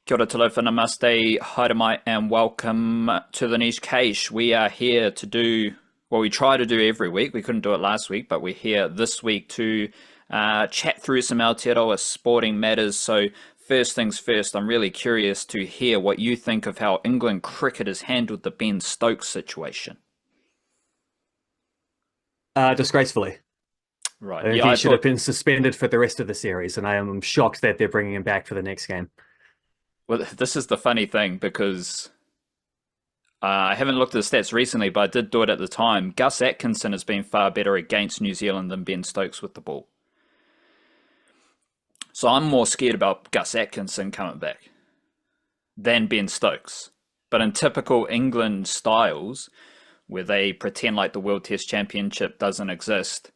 Kia ora talofa namaste, haere and welcome to the Niche Cache. We are here to do what we try to do every week. We couldn't do it last week, but we're here this week to chat through some Aotearoa sporting matters. So first things first, I'm really curious to hear what you think of how England cricket has handled the Ben Stokes situation. Disgracefully. Right. I think he should have been suspended for the rest of the series, and I am shocked that they're bringing him back for the next game. Well, this is the funny thing because I haven't looked at the stats recently, but I did do it at the time. Gus Atkinson has been far better against New Zealand than Ben Stokes with the ball. So I'm more scared about Gus Atkinson coming back than Ben Stokes. But in typical England styles, where they pretend like the World Test Championship doesn't exist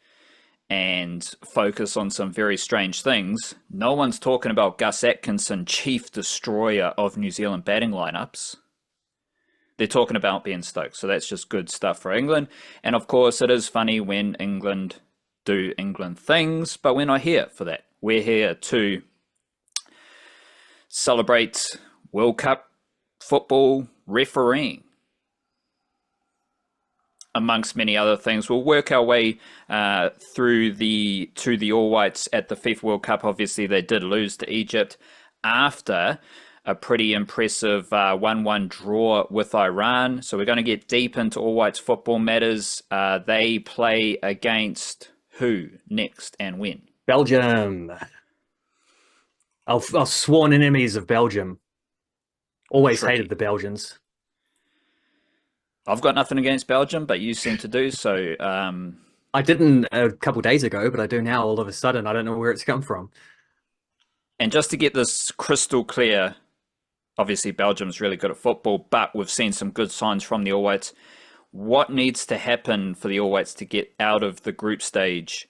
and focus on some very strange things, no one's talking about Gus Atkinson, chief destroyer of New Zealand batting lineups. They're talking about Ben Stokes, so that's just good stuff for England. And of course, it is funny when England do England things, but we're not here for that. We're here to celebrate World Cup football refereeing, amongst many other things. We'll work our way to the All Whites at the FIFA World Cup. Obviously, they did lose to Egypt after a pretty impressive 1-1 draw with Iran. So we're going to get deep into All Whites football matters. They play against who next and when? Belgium. Our sworn enemies of Belgium. Always hated the Belgians. I've got nothing against Belgium, but you seem to do, so... I didn't a couple of days ago, but I do now all of a sudden. I don't know where it's come from. And just to get this crystal clear, obviously Belgium's really good at football, but we've seen some good signs from the All Whites. What needs to happen for the All Whites to get out of the group stage?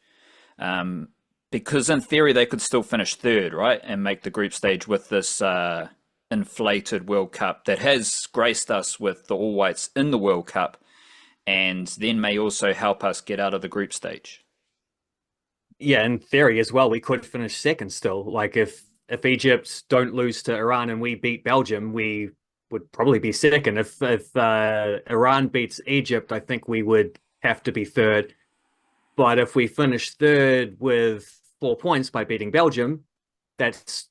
Because in theory, they could still finish third, right? And make the group stage with this... inflated World Cup that has graced us with the All Whites in the World Cup, and then may also help us get out of the group stage. Yeah, in theory as well, we could finish second still. Like if Egypt don't lose to Iran and we beat Belgium, we would probably be second. If Iran beats Egypt, I think we would have to be third. But if we finish third with 4 points by beating Belgium, that's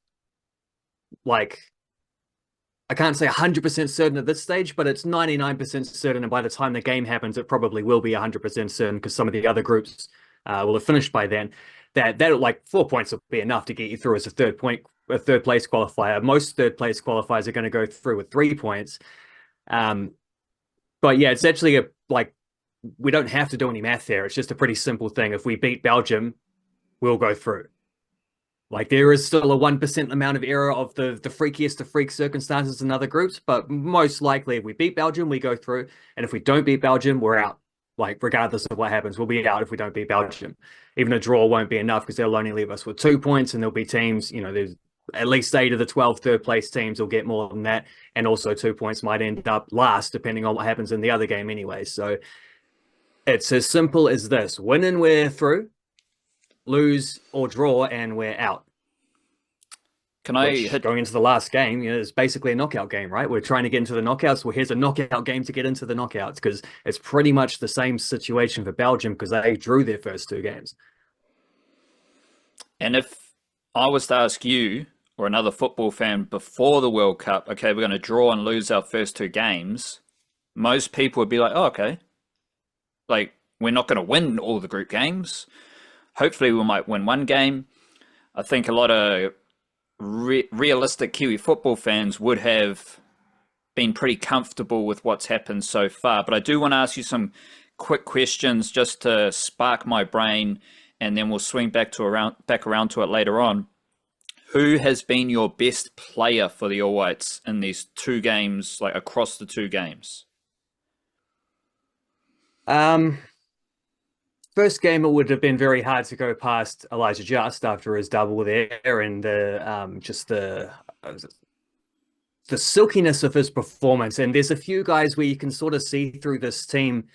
like, I can't say 100% certain at this stage, but it's 99% certain. And by the time the game happens, it probably will be 100% certain because some of the other groups will have finished by then. That like 4 points will be enough to get you through as a third place qualifier. Most third place qualifiers are going to go through with 3 points. But yeah, it's actually we don't have to do any math there. It's just a pretty simple thing. If we beat Belgium, we'll go through. Like there is still a 1% amount of error of the freakiest of freak circumstances in other groups, but most likely if we beat Belgium, we go through. And if we don't beat Belgium, we're out. Like regardless of what happens, we'll be out if we don't beat Belgium. Even a draw won't be enough because they'll only leave us with 2 points, and there'll be teams, there's at least 8 of the 12 third place teams will get more than that. And also 2 points might end up last depending on what happens in the other game anyway. So it's as simple as this. Win and we're through. Lose or draw and we're out. Going into the last game, it's basically a knockout game, right? We're trying to get into the knockouts. Well, here's a knockout game to get into the knockouts because it's pretty much the same situation for Belgium because they drew their first 2 games. And if I was to ask you or another football fan before the World Cup, okay, we're going to draw and lose our first 2 games, most people would be like, oh, okay. Like, we're not going to win all the group games. Hopefully we might win 1 game. I think a lot of realistic Kiwi football fans would have been pretty comfortable with what's happened so far. But I do want to ask you some quick questions just to spark my brain, and then we'll swing back around to it later on. Who has been your best player for the All Whites in these 2 games, like across the 2 games? First game, it would have been very hard to go past Elijah Just after his double there, and just the silkiness of his performance. And there's a few guys where you can sort of see through this team.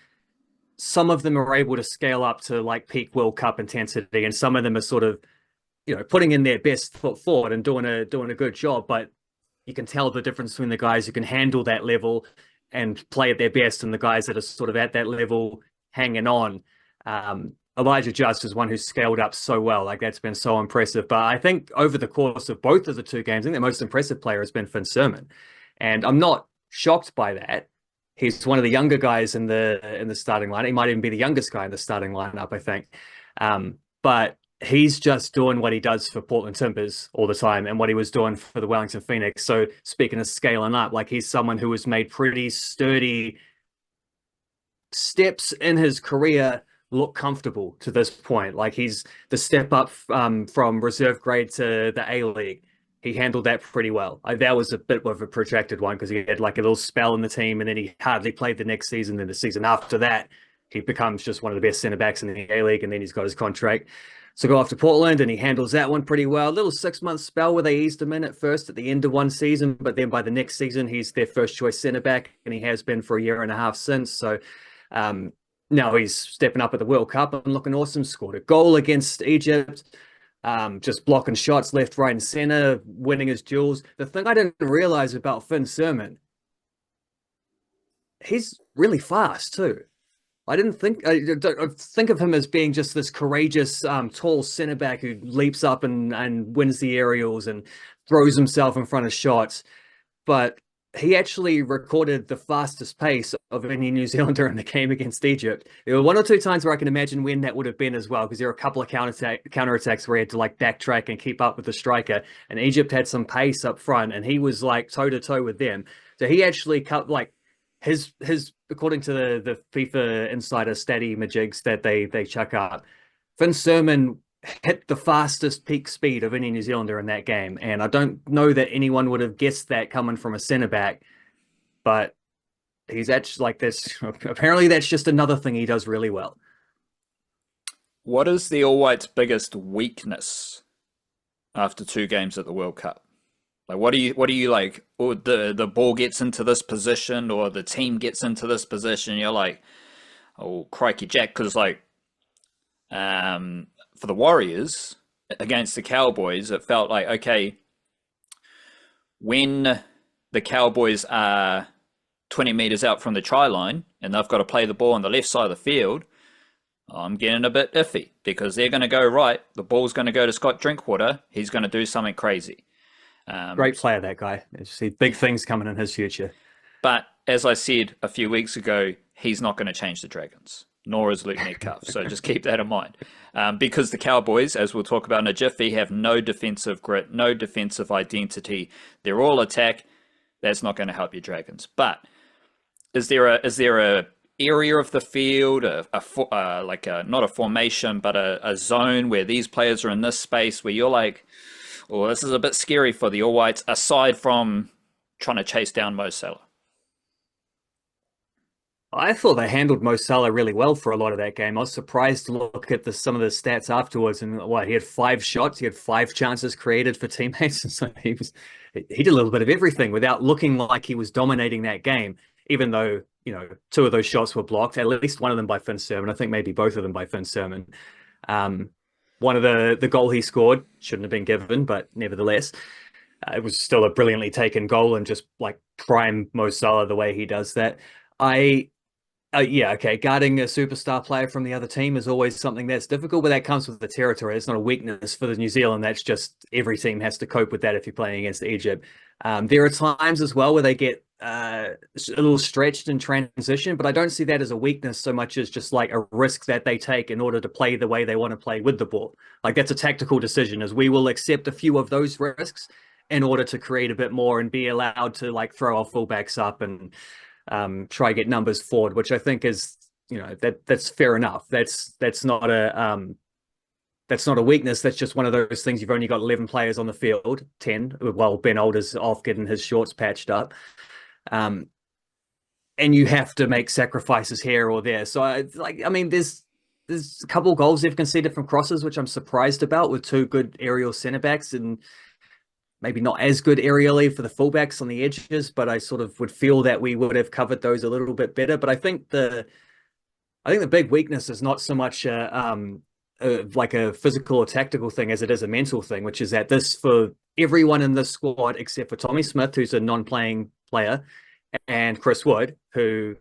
Some of them are able to scale up to like peak World Cup intensity, and some of them are sort of, putting in their best foot forward and doing a good job. But you can tell the difference between the guys who can handle that level and play at their best and the guys that are sort of at that level hanging on. Elijah Just is one who's scaled up so well. Like, that's been so impressive. But I think over the course of both of the two games, I think the most impressive player has been Finn Sermon. And I'm not shocked by that. He's one of the younger guys in the starting line. He might even be the youngest guy in the starting lineup, I think. But he's just doing what he does for Portland Timbers all the time and what he was doing for the Wellington Phoenix. So speaking of scaling up, like, he's someone who has made pretty sturdy steps in his career look comfortable to this point. Like, he's the step up from reserve grade to the A-League. He handled that pretty well. That was a bit of a protracted one because he had like a little spell in the team and then he hardly played the next season. Then the season after that, he becomes just one of the best centre backs in the A-League, and then he's got his contract. So go off to Portland and he handles that one pretty well. A little 6-month spell where they eased him in at first at the end of one season, but then by the next season, he's their first choice centre back, and he has been for a year and a half since. So now he's stepping up at the World Cup and looking awesome. Scored a goal against Egypt, just blocking shots left, right, and center, winning his duels. The thing I didn't realize about Finn Sermon, he's really fast too. I think of him as being just this courageous, tall centre back who leaps up and wins the aerials and throws himself in front of shots. But he actually recorded the fastest pace of any New Zealander in the game against Egypt. There were one or two times where I can imagine when that would have been as well, because there were a couple of counterattacks where he had to like backtrack and keep up with the striker. And Egypt had some pace up front, and he was like toe to toe with them. So he actually cut like his according to the FIFA Insider statty majigs that they chuck up, Finn Sermon hit the fastest peak speed of any New Zealander in that game. And I don't know that anyone would have guessed that coming from a centre back, but he's actually like this. Apparently that's just another thing he does really well. What is the All Whites' biggest weakness after 2 games at the World Cup? Like, what do you like? Or the ball gets into this position, or the team gets into this position. You're like, oh crikey, Jack, because like, for the Warriors against the Cowboys, it felt like, okay, when the Cowboys are 20 meters out from the try line and they've got to play the ball on the left side of the field, I'm getting a bit iffy because they're going to go right. The ball's going to go to Scott Drinkwater. He's going to do something crazy. Great player, that guy. I see big things coming in his future. But as I said a few weeks ago, he's not going to change the Dragons, nor is Luke Metcalf. So just keep that in mind. Because the Cowboys, as we'll talk about in a jiffy, have no defensive grit, no defensive identity. They're all attack. That's not going to help your Dragons. But is there a area of the field, not a formation, but a zone where these players are in this space where you're like, oh, this is a bit scary for the All Whites, aside from trying to chase down Mo Salah? I thought they handled Mo Salah really well for a lot of that game. I was surprised to look at some of the stats afterwards, and he had 5 shots, he had 5 chances created for teammates, and so he did a little bit of everything without looking like he was dominating that game. Even though 2 of those shots were blocked, at least one of them by Finn Sermon. I think maybe both of them by Finn Sermon. One of the goal he scored shouldn't have been given, but nevertheless, it was still a brilliantly taken goal, and just like prime Mo Salah the way he does that. Guarding a superstar player from the other team is always something that's difficult, but that comes with the territory. It's not a weakness for the New Zealand. That's just every team has to cope with that if you're playing against Egypt. There are times as well where they get a little stretched in transition, but I don't see that as a weakness so much as just like a risk that they take in order to play the way they want to play with the ball. Like, that's a tactical decision, as we will accept a few of those risks in order to create a bit more and be allowed to like throw our fullbacks up and try get numbers forward, which I think is, that's fair enough. That's not a weakness. That's just one of those things. You've only got 11 players on the field, 10. Well, Ben Older's off getting his shorts patched up. And you have to make sacrifices here or there. So there's a couple of goals they've conceded from crosses, which I'm surprised about, with 2 good aerial centre backs and maybe not as good aerially for the fullbacks on the edges, but I sort of would feel that we would have covered those a little bit better. But I think the big weakness is not so much like a physical or tactical thing as it is a mental thing, which is that everyone in this squad except for Tommy Smith, who's a non-playing player, and Chris Wood, who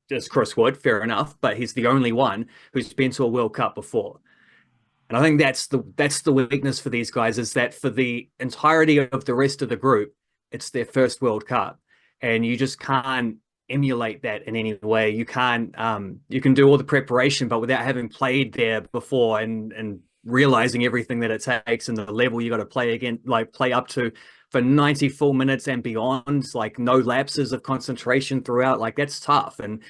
is Chris Wood, fair enough, but he's the only one who's been to a World Cup before. And I think that's the weakness for these guys, is that for the entirety of the rest of the group, it's their first World Cup, and you just can't emulate that in any way. You can't you can do all the preparation, but without having played there before and realizing everything that it takes and the level you got to play again, like play up to for 90 full minutes and beyond, like no lapses of concentration throughout, like that's tough. And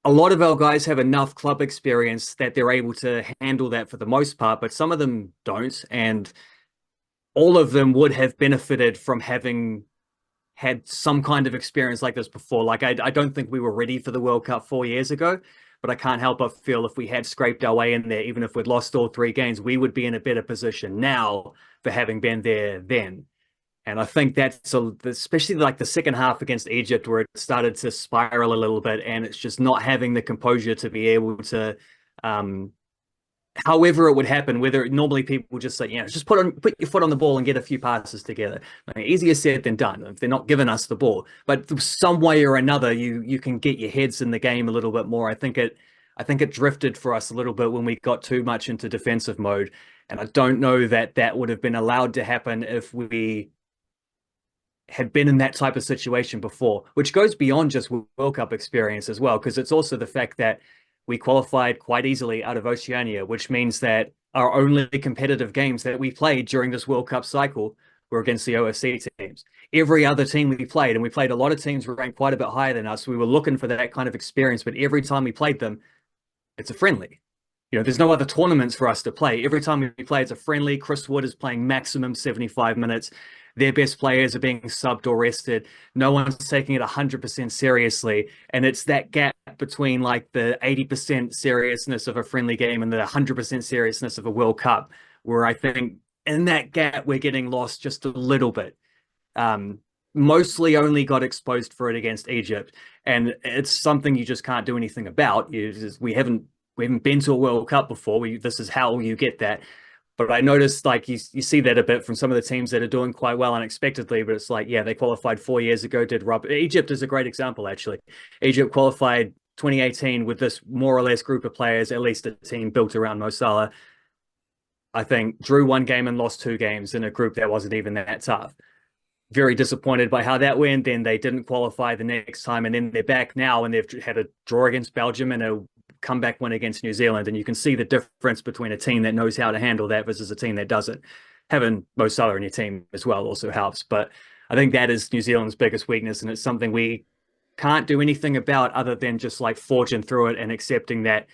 a lot of our guys have enough club experience that they're able to handle that for the most part, but some of them don't. And all of them would have benefited from having had some kind of experience like this before. Like, I don't think we were ready for the World Cup 4 years ago, but I can't help but feel if we had scraped our way in there, even if we'd lost all 3 games, we would be in a better position now for having been there then. And I think that's especially like the second half against Egypt, where it started to spiral a little bit, and it's just not having the composure to be able to, however it would happen, whether normally people just say, just put your foot on the ball and get a few passes together. I mean, easier said than done if they're not giving us the ball. But some way or another, you can get your heads in the game a little bit more. I think it drifted for us a little bit when we got too much into defensive mode, and I don't know that would have been allowed to happen if we had been in that type of situation before, which goes beyond just World Cup experience as well, because it's also the fact that we qualified quite easily out of Oceania, which means that our only competitive games that we played during this World Cup cycle were against the OSC teams. Every other team we played, and we played a lot of teams ranked quite a bit higher than us, we were looking for that kind of experience, but every time we played them, it's a friendly. There's no other tournaments for us to play. Every time we play, it's a friendly. Chris Wood is playing maximum 75 minutes. Their best players are being subbed or rested. No one's taking it 100% seriously. And it's that gap between like the 80% seriousness of a friendly game and the 100% seriousness of a World Cup, where I think in that gap, we're getting lost just a little bit. Mostly only got exposed for it against Egypt. And it's something you just can't do anything about. We haven't been to a World Cup before. This is how you get that. But I noticed like you see that a bit from some of the teams that are doing quite well unexpectedly, but it's like, they qualified 4 years ago, did rub. Egypt is a great example, actually. Egypt qualified 2018 with this more or less group of players, at least a team built around Mo Salah. I think drew 1 game and lost 2 games in a group that wasn't even that tough. Very disappointed by how that went. Then they didn't qualify the next time, and then they're back now, and they've had a draw against Belgium and a comeback win against New Zealand. And you can see the difference between a team that knows how to handle that versus a team that doesn't. Having Mo Salah in your team as well also helps. But I think that is New Zealand's biggest weakness, and it's something we can't do anything about other than just like forging through it and accepting that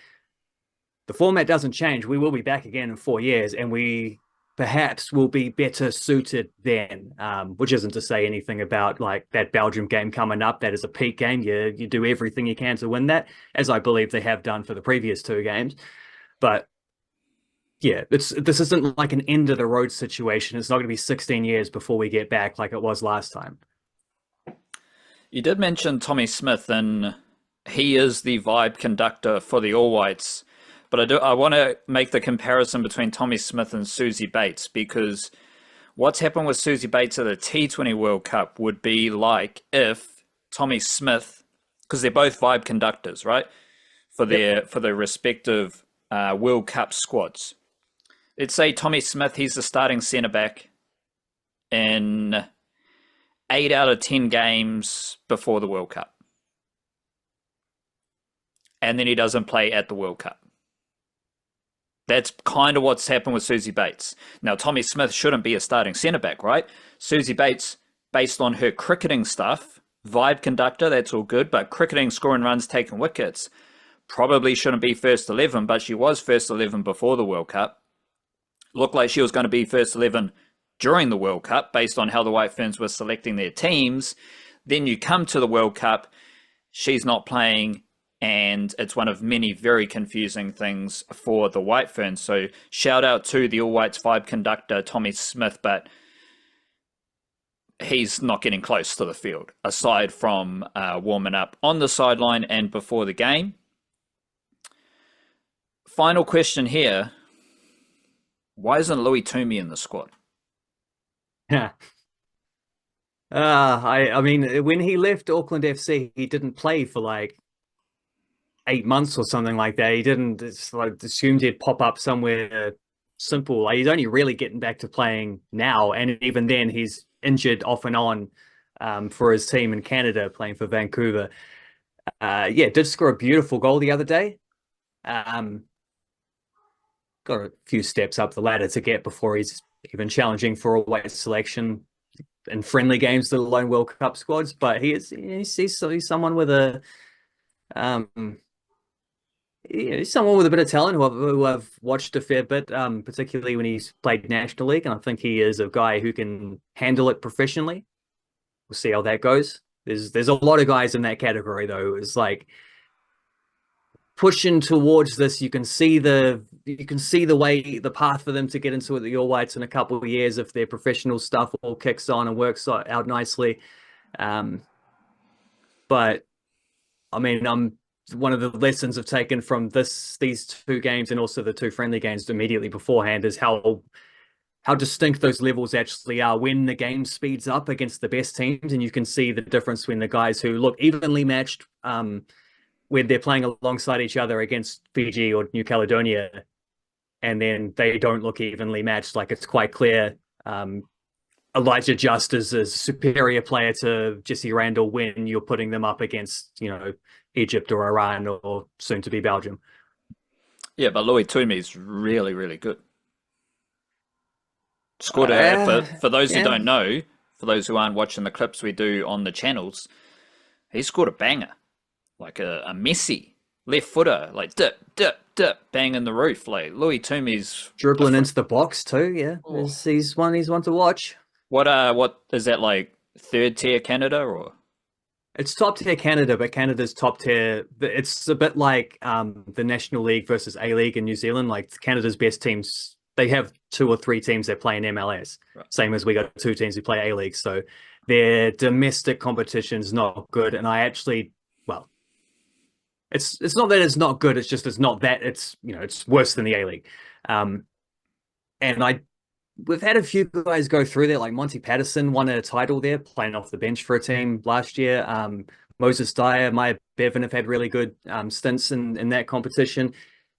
the format doesn't change. We will be back again in 4 years, and we perhaps will be better suited then, which isn't to say anything about like that Belgium game coming up. That is a peak game. You do everything you can to win that, as I believe they have done for the previous 2 games. But this isn't like an end of the road situation. It's not going to be 16 years before we get back like it was last time. You did mention Tommy Smith, and he is the vibe conductor for the All Whites. But I want to make the comparison between Tommy Smith and Susie Bates, because what's happened with Susie Bates at the T20 World Cup would be like if Tommy Smith, because they're both vibe conductors, right? For their respective World Cup squads. Let's say Tommy Smith, he's the starting centre back in 8 out of 10 games before the World Cup. And then he doesn't play at the World Cup. That's kind of what's happened with Susie Bates. Now, Tommy Smith shouldn't be a starting centre-back, right? Susie Bates, based on her cricketing stuff, vibe conductor, that's all good, but cricketing, scoring runs, taking wickets, probably shouldn't be first 11, but she was first 11 before the World Cup. Looked like she was going to be first 11 during the World Cup, based on how the White Ferns were selecting their teams. Then you come to the World Cup, she's not playing, and it's one of many very confusing things for the White Ferns. So shout out to the All Whites vibe conductor, Tommy Smith, but he's not getting close to the field, aside from warming up on the sideline and before the game. Final question here. Why isn't Louis Toomey in the squad? Yeah. I mean, when he left Auckland FC, he didn't play for like 8 months or something like that. He didn't. It's like assumed he'd pop up somewhere simple. Like he's only really getting back to playing now, and even then, he's injured off and on for his team in Canada, playing for Vancouver. Yeah, did score a beautiful goal the other day. Um, got a few steps up the ladder to get before he's even challenging for a weight selection in friendly games, let alone World Cup squads. But he's someone with a um, he's someone with a bit of talent who I've watched a fair bit, particularly when he's played National League, and I think he is a guy who can handle it professionally. We'll see how that goes. There's a lot of guys in that category though. It's like pushing towards this. You can see the way, the path for them to get into the All Whites in a couple of years if their professional stuff all kicks on and works out nicely. Um, but I mean, one of the lessons I've taken from these two games and also the two friendly games immediately beforehand is how distinct those levels actually are when the game speeds up against the best teams, and you can see the difference between the guys who look evenly matched when they're playing alongside each other against Fiji or New Caledonia, and then they don't look evenly matched. Like it's quite clear Elijah Just is a superior player to Jesse Randall when you're putting them up against, Egypt or Iran or soon to be Belgium. Yeah, but Louis Toomey is really, really good. Scored a Uh, for those who yeah. don't know, for those who aren't watching the clips we do on the channels, he scored a banger, like a Messi left footer, like dip, dip, dip, bang in the roof. Like Louis Toomey's Dribbling different. into the box too. Yeah, Oh. he's one to watch. What is that like? Third tier Canada or? It's top tier Canada, but Canada's top tier. It's a bit like the National League versus A League in New Zealand. Like Canada's best teams, they have two or three teams that play in MLS, Right. same as we got two teams who play A League. So their domestic competition's not good. And I actually, well, it's not that it's not good. It's just it's not that it's worse than the A League. Um, and we've had a few guys go through there, like Monty Patterson won a title there, playing off the bench for a team last year. Moses Dyer, Maya Bevan have had really good stints in that competition.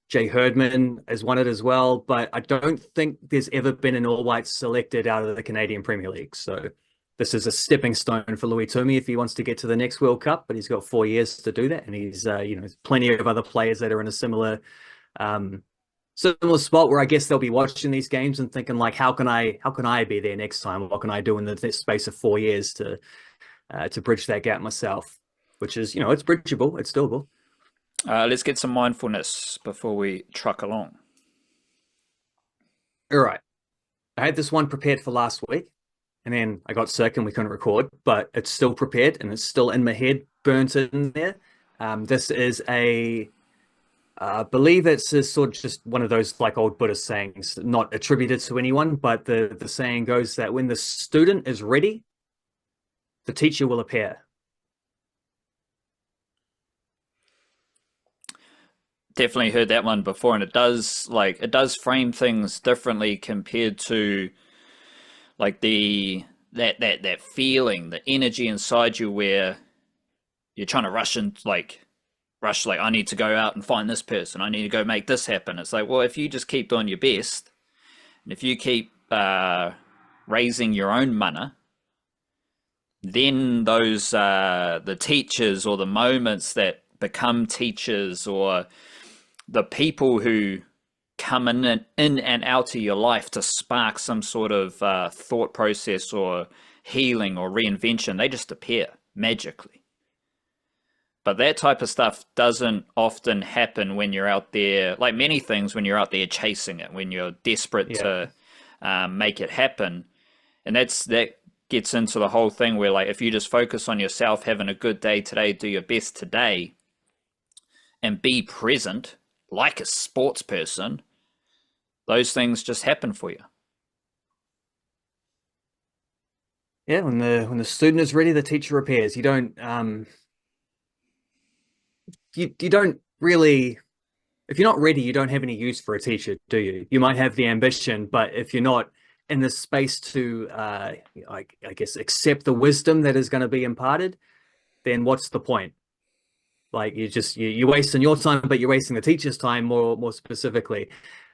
Jay Herdman has won it as well, but I don't think there's ever been an All Whites selected out of the Canadian Premier League. So this is a stepping stone for Louis Toomey if he wants to get to the next World Cup, but he's got 4 years to do that, and he's plenty of other players that are in a um, similar spot where I guess they'll be watching these games and thinking like, how can I be there next time? What can I do in the space of 4 years to bridge that gap myself? Which is, it's bridgeable, it's doable. Let's get some mindfulness before we truck along. All right, I had this one prepared for last week, and then I got sick and we couldn't record, but it's still prepared and it's still in my head, burnt in there. This is I believe it's a sort of just one of those like old Buddhist sayings, not attributed to anyone, but the saying goes that when the student is ready, the teacher will appear. Definitely heard that one before, and it does frame things differently compared to like that feeling, the energy inside you where you're trying to rush, I need to go out and find this person, I need to go make this happen. It's like, well, if you just keep doing your best, and if you keep raising your own mana, then those the teachers or the moments that become teachers or the people who come in and out of your life to spark some sort of thought process or healing or reinvention, they just appear magically. But that type of stuff doesn't often happen when you're out there, like many things, when you're out there chasing it, when you're desperate Yeah. to make it happen. And that gets into the whole thing where, like, if you just focus on yourself, having a good day today, do your best today, and be present like a sports person, those things just happen for you. Yeah, when the student is ready, the teacher appears. You don't really, if you're not ready, you don't have any use for a teacher, do you? You might have the ambition, but if you're not in the space to, I guess, accept the wisdom that is going to be imparted, then what's the point? Like you're wasting your time, but you're wasting the teacher's time more specifically.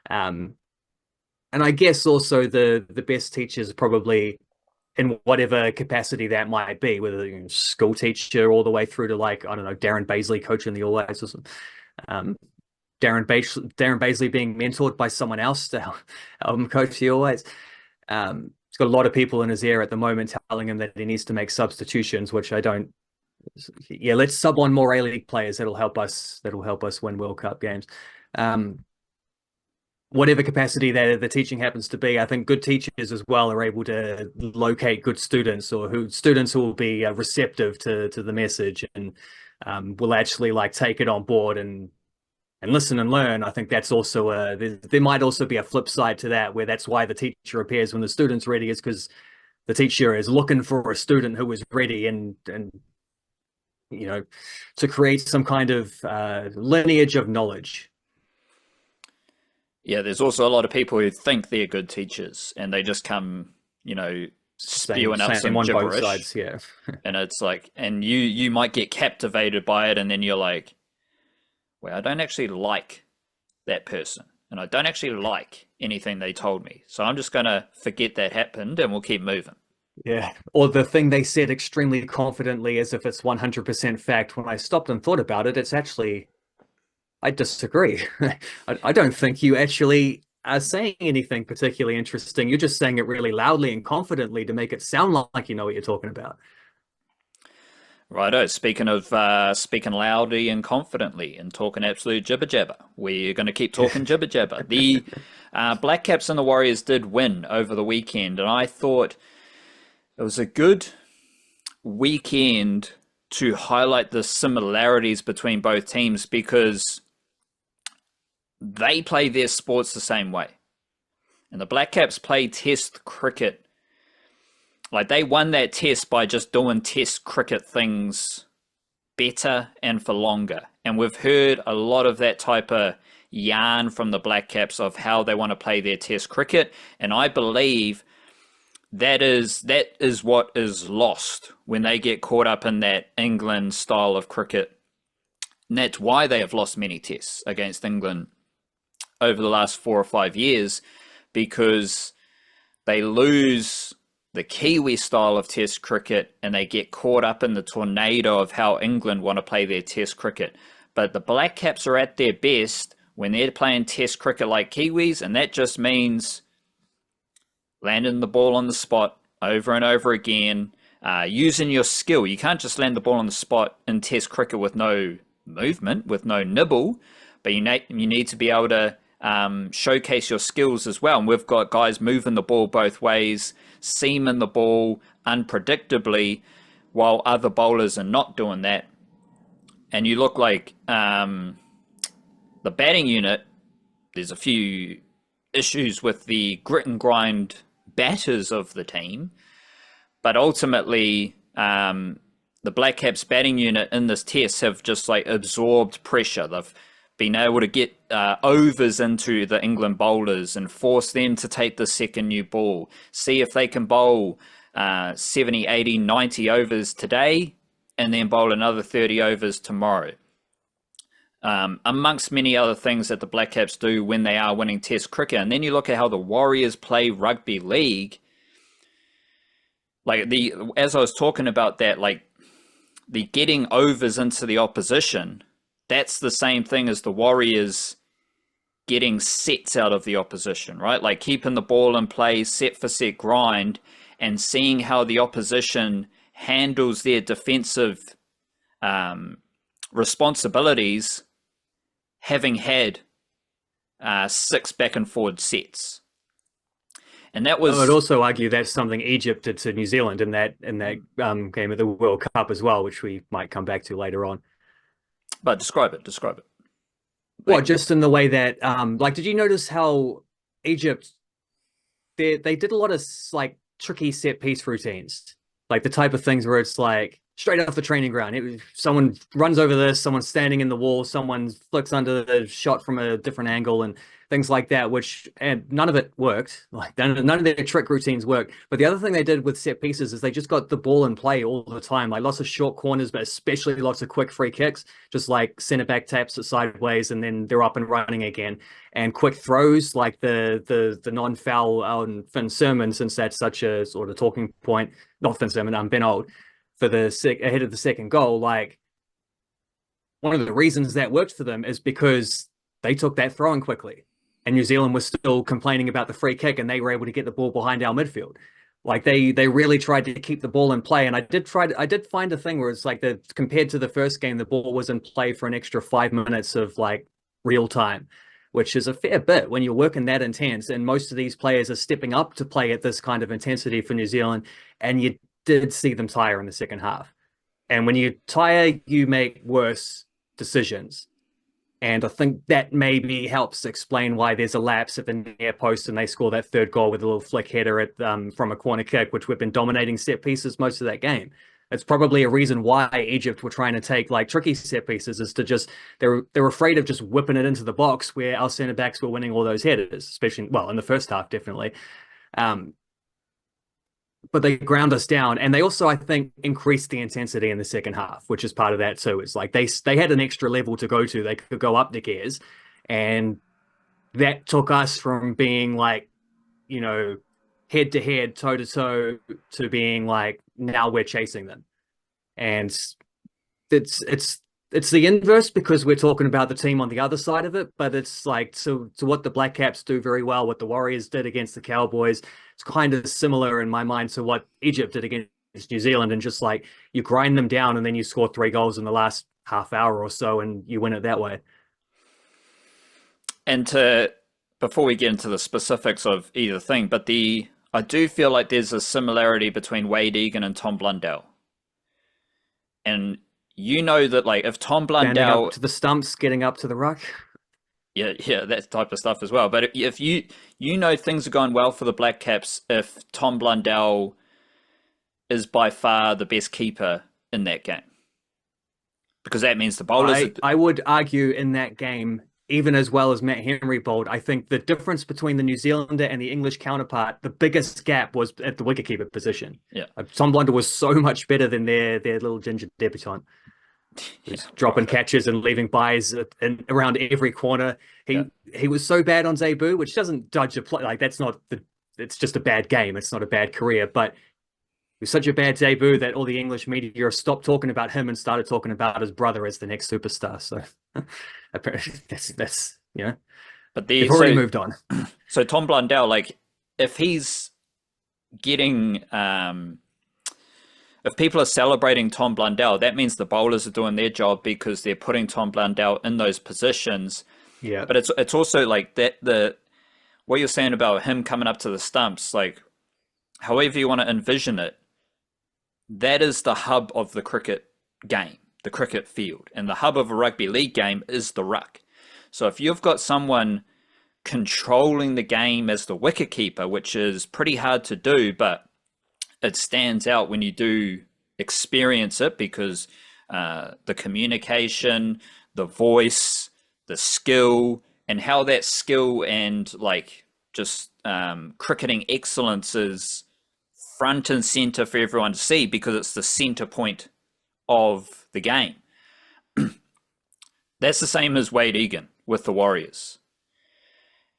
And I guess also the best teachers probably in whatever capacity that might be, whether you're a school teacher all the way through to like, I don't know, Darren Baisley coaching the All Blacks or something. Darren Baisley being mentored by someone else to help him coach the All Blacks. He's got a lot of people in his ear at the moment telling him that he needs to make substitutions, which I don't. Yeah, let's sub on more A-League players. That'll help us win World Cup games. Whatever capacity that the teaching happens to be, I think good teachers as well are able to locate good students or students who will be receptive to the message and will actually like take it on board and listen and learn. I think that's also there might also be a flip side to that, where that's why the teacher appears when the student's ready, is because the teacher is looking for a student who is ready and you know, to create some kind of lineage of knowledge. Yeah, there's also a lot of people who think they're good teachers and they just come, spewing out some gibberish. Both sides, yeah. And it's like, and you might get captivated by it, and then you're like, well, I don't actually like that person, and I don't actually like anything they told me. So I'm just going to forget that happened and we'll keep moving. Yeah. Or the thing they said extremely confidently as if it's 100% fact. When I stopped and thought about it, it's actually, I disagree. I don't think you actually are saying anything particularly interesting. You're just saying it really loudly and confidently to make it sound like you know what you're talking about. Righto. Speaking of speaking loudly and confidently and talking absolute jibber jabber, we're going to keep talking jibber jabber. The Blackcaps and the Warriors did win over the weekend, and I thought it was a good weekend to highlight the similarities between both teams, because they play their sports the same way. And the Blackcaps play test cricket. Like, they won that test by just doing test cricket things better and for longer. And we've heard a lot of that type of yarn from the Blackcaps of how they want to play their test cricket. And I believe that is what is lost when they get caught up in that England style of cricket. And that's why they have lost many tests against England over the last 4 or 5 years, because they lose the Kiwi style of test cricket and they get caught up in the tornado of how England want to play their test cricket. But the Blackcaps are at their best when they're playing test cricket like Kiwis, and that just means landing the ball on the spot over and over again, using your skill. You can't just land the ball on the spot in test cricket with no movement, with no nibble, but you need to be able to showcase your skills as well. And we've got guys moving the ball both ways, seaming the ball unpredictably, while other bowlers are not doing that. And you look like the batting unit, there's a few issues with the grit and grind batters of the team, but ultimately the Blackcaps batting unit in this test have just like absorbed pressure. They've been able to get overs into the England bowlers and force them to take the second new ball, see if they can bowl 70, 80, 90 overs today and then bowl another 30 overs tomorrow. Amongst many other things that the Blackcaps do when they are winning test cricket. And then you look at how the Warriors play rugby league. Like, as I was talking about that, like the getting overs into the opposition, that's the same thing as the Warriors getting sets out of the opposition, right? Like keeping the ball in play, set for set grind, and seeing how the opposition handles their defensive responsibilities, having had 6 back and forward sets. And that was... I would also argue that's something Egypt did to New Zealand in that game of the World Cup as well, which we might come back to later on. But describe it. Well, just in the way that, like, did you notice how Egypt, they did a lot of like tricky set piece routines, like the type of things where it's like straight off the training ground. Someone runs over this, someone's standing in the wall, someone flicks under the shot from a different angle and things like that, and none of it worked. Like none of their trick routines worked. But the other thing they did with set pieces is they just got the ball in play all the time, like lots of short corners, but especially lots of quick free kicks, just like center back taps it sideways and then they're up and running again. And quick throws like the non-foul on Finn Sermon, since that's such a sort of talking point. Not Finn Sermon, Ben Old, for ahead of the second goal. Like one of the reasons that worked for them is because they took that throw in quickly, and New Zealand was still complaining about the free kick, and they were able to get the ball behind our midfield. Like they really tried to keep the ball in play, and I did find a thing where it's like compared to the first game, the ball was in play for an extra 5 minutes of like real time, which is a fair bit when you're working that intense. And most of these players are stepping up to play at this kind of intensity for New Zealand, and you did see them tire in the second half. And when you tire, you make worse decisions. And I think that maybe helps explain why there's a lapse at the near post and they score that third goal with a little flick header from a corner kick, which we've been dominating set pieces most of that game. It's probably a reason why Egypt were trying to take like tricky set pieces, is to just they're afraid of just whipping it into the box where our centre backs were winning all those headers, especially in the first half, definitely. But they ground us down, and they also, I think, increased the intensity in the second half, which is part of that too. It's like they had an extra level to go to. They could go up the gears, and that took us from being like, head to head, toe to toe, to being like, now we're chasing them. And it's the inverse, because we're talking about the team on the other side of it, but it's like, so what the Blackcaps do very well, what the Warriors did against the Cowboys, it's kind of similar in my mind to what Egypt did against New Zealand, and just like you grind them down and then you score 3 goals in the last half hour or so and you win it that way. And before we get into the specifics of either thing, but I do feel like there's a similarity between Wade Egan and Tom Blundell. And that like if Tom Blundell standing up to the stumps, getting up to the ruck, yeah, that type of stuff as well. But if things are going well for the Blackcaps if Tom Blundell is by far the best keeper in that game, because that means the bowlers. I would argue in that game, even as well as Matt Henry bowled, I think the difference between the New Zealander and the English counterpart, the biggest gap was at the wicketkeeper position. Yeah, Tom Blundell was so much better than their little ginger debutant. He's dropping catches and leaving byes around every corner. He was so bad on Zebu, which doesn't judge a play. Like it's just a bad game. It's not a bad career, but he was such a bad Zebu that all the English media stopped talking about him and started talking about his brother as the next superstar. So that's But they've already moved on. So Tom Blundell, like if he's getting if people are celebrating Tom Blundell, that means the bowlers are doing their job because they're putting Tom Blundell in those positions. Yeah. But it's also like that what you're saying about him coming up to the stumps, like however you want to envision it, that is the hub of the cricket game, the cricket field. And the hub of a rugby league game is the ruck. So if you've got someone controlling the game as the wicketkeeper, which is pretty hard to do, but it stands out when you do experience it, because the communication, the voice, the skill, and how that skill and like just cricketing excellence is front and center for everyone to see, because it's the center point of the game. That's the same as Wade Egan with the Warriors.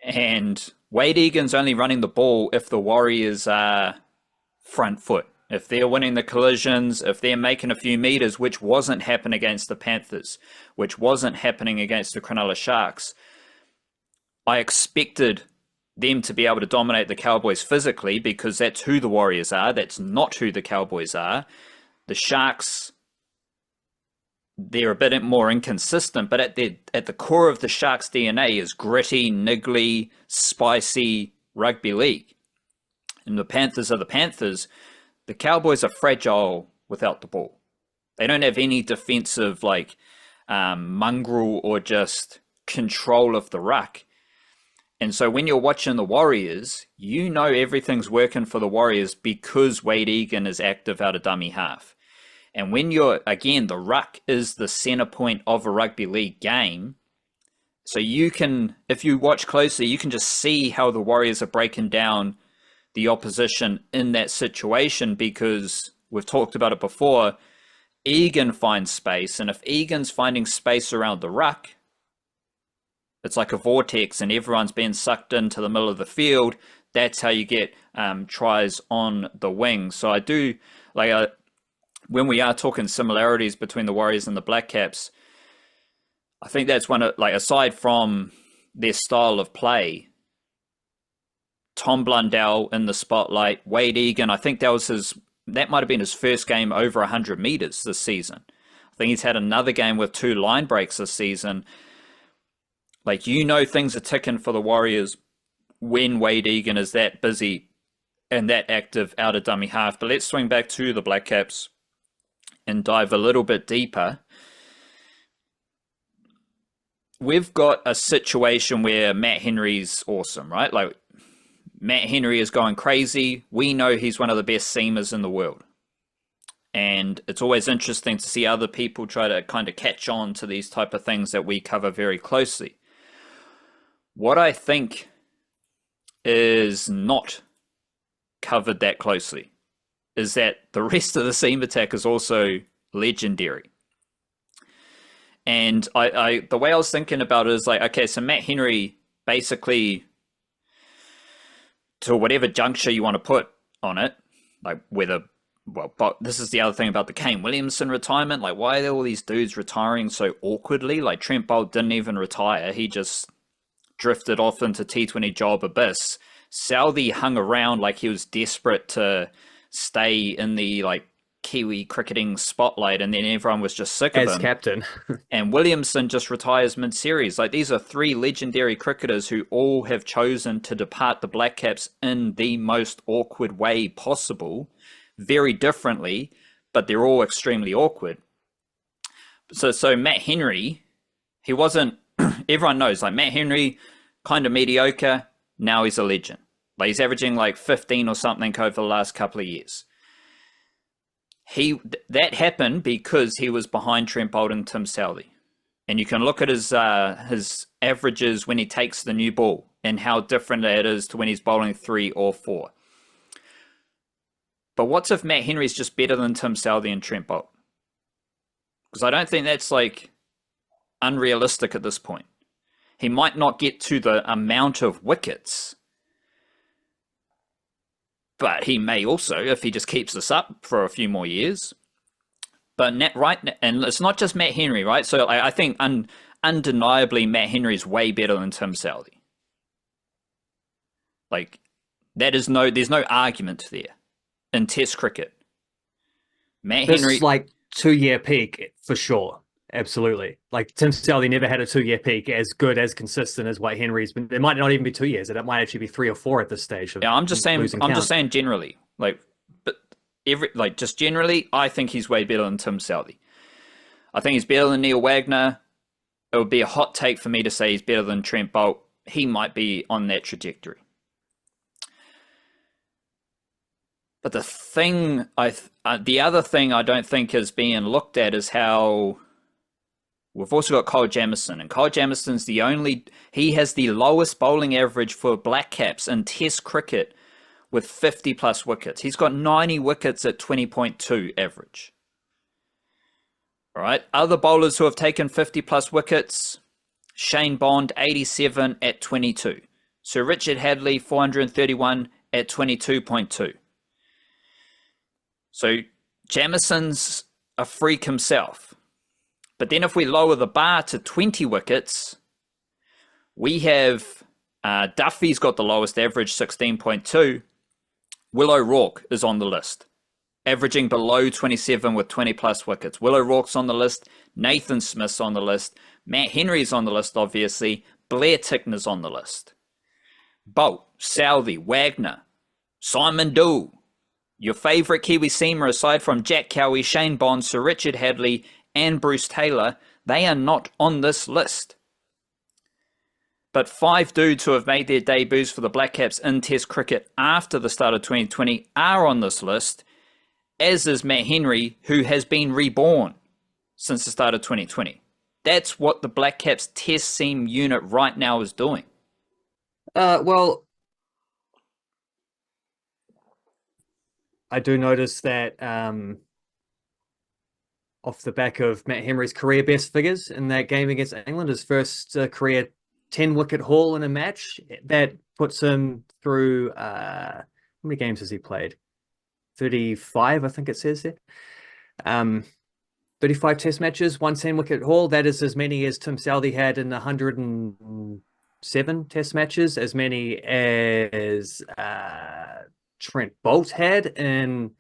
And Wade Egan's only running the ball if the Warriors are front foot. If they're winning the collisions, if they're making a few meters, which wasn't happening against the Panthers, which wasn't happening against the Cronulla Sharks, I expected them to be able to dominate the Cowboys physically, because that's who the Warriors are. That's not who the Cowboys are. The Sharks, they're a bit more inconsistent, but at the core of the Sharks' DNA is gritty, niggly, spicy rugby league. And the Panthers are the Panthers. The Cowboys are fragile without the ball. They don't have any defensive mongrel or just control of the ruck. And so when you're watching the Warriors, you know everything's working for the Warriors because Wade Egan is active out of dummy half. And when you're, again, the ruck is the center point of a rugby league game. So you can, if you watch closely, you can just see how the Warriors are breaking down the opposition in that situation, because we've talked about it before. Egan finds space, and if Egan's finding space around the ruck, it's like a vortex and everyone's being sucked into the middle of the field. That's how you get tries on the wing. So I do, like, when we are talking similarities between the Warriors and the Blackcaps, I think that's one of, like, aside from their style of play, Tom Blundell in the spotlight, Wade Egan, I think that might have been his first game over 100 meters this season. I think he's had another game with 2 line breaks this season. Like, things are ticking for the Warriors when Wade Egan is that busy and that active out of dummy half. But let's swing back to the Blackcaps and dive a little bit deeper. We've got a situation where Matt Henry's awesome, right? Like, Matt Henry is going crazy. We know he's one of the best seamers in the world. And it's always interesting to see other people try to kind of catch on to these type of things that we cover very closely. What I think is not covered that closely is that the rest of the seam attack is also legendary. And the way I was thinking about it is like, okay, so Matt Henry basically, to whatever juncture you want to put on it, like but this is the other thing about the Kane Williamson retirement. Like, why are all these dudes retiring so awkwardly? Like, Trent Bolt didn't even retire. He just drifted off into T20 job abyss. Southey hung around like he was desperate to stay in the, like, Kiwi cricketing spotlight, and then everyone was just sick of him. As captain. And Williamson just retires mid-series. Like, these are 3 legendary cricketers who all have chosen to depart the Blackcaps in the most awkward way possible, very differently, but they're all extremely awkward. So Matt Henry, he wasn't, everyone knows, like, Matt Henry, kind of mediocre, now he's a legend. Like, he's averaging like 15 or something over the last couple of years. That happened because he was behind Trent Bolt and Tim Southey. And you can look at his averages when he takes the new ball and how different that is to when he's bowling 3 or 4. But what's if Matt Henry's just better than Tim Southey and Trent Bolt? Because I don't think that's, like, unrealistic at this point. He might not get to the amount of wickets, but he may also, if he just keeps this up for a few more years. But and it's not just Matt Henry, right? So I think undeniably Matt Henry's way better than Tim Southey. Like, there's no argument there in Test cricket. Matt Henry, like 2-year peak for sure. Absolutely. Like, Tim Southey never had a 2-year peak as good, as consistent as what Henry's been. It might not even be 2 years. It might actually be 3 or 4 at this stage. Yeah, I'm just saying generally. Like, but just generally, I think he's way better than Tim Southey. I think he's better than Neil Wagner. It would be a hot take for me to say he's better than Trent Bolt. He might be on that trajectory. But the other thing I don't think is being looked at is how we've also got Kyle Jamieson, and Kyle Jamieson's he has the lowest bowling average for Blackcaps in Test cricket with 50 plus wickets. He's got 90 wickets at 20.2 average. All right, other bowlers who have taken 50 plus wickets: Shane Bond, 87 at 22. Sir Richard Hadley, 431 at 22.2. So Jamieson's a freak himself. But then if we lower the bar to 20 wickets, we have Duffy's got the lowest average, 16.2. Will O'Rourke is on the list, averaging below 27 with 20 plus wickets. Will O'Rourke's on the list. Nathan Smith's on the list. Matt Henry's on the list, obviously. Blair Tickner's on the list. Bolt, Southey, Wagner, Simon Dool. Your favourite Kiwi seamer aside from Jack Cowie, Shane Bond, Sir Richard Hadley and Bruce Taylor, they are not on this list. But 5 dudes who have made their debuts for the Blackcaps in Test cricket after the start of 2020 are on this list, as is Matt Henry, who has been reborn since the start of 2020. That's what the Blackcaps test seam unit right now is doing. Well, I do notice that off the back of Matt Henry's career best figures in that game against England, his first career 10-wicket haul in a match, that puts him through how many games has he played? 35, I think it says there. 35 test matches, one 10-wicket haul. That is as many as Tim Southee had in 107 test matches, as many as Trent Boult had in,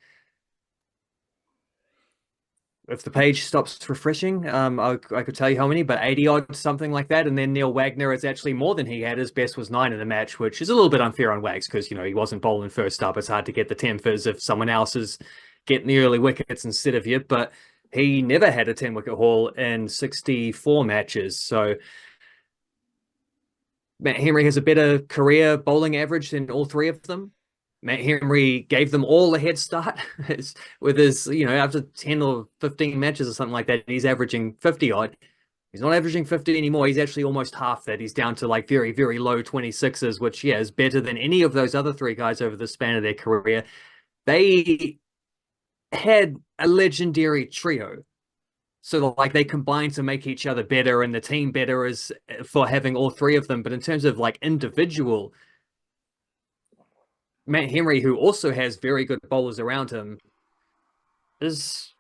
if the page stops refreshing, I could tell you how many, but 80 odd, something like that. And then Neil Wagner is actually more than he had. His best was 9 in a match, which is a little bit unfair on Wags because, you know, he wasn't bowling first up. It's hard to get the 10 fizz if someone else is getting the early wickets instead of you. But he never had a 10-wicket haul in 64 matches. So Matt Henry has a better career bowling average than all three of them. Matt Henry gave them all a head start with his, you know, after 10 or 15 matches or something like that, he's averaging 50 odd. He's not averaging 50 anymore. He's actually almost half that. He's down to like very, very low 26s, which, yeah, is better than any of those other three guys over the span of their career. They had a legendary trio. So like they combined to make each other better and the team better is for having all three of them. But in terms of like individual, Matt Henry, who also has very good bowlers around him, is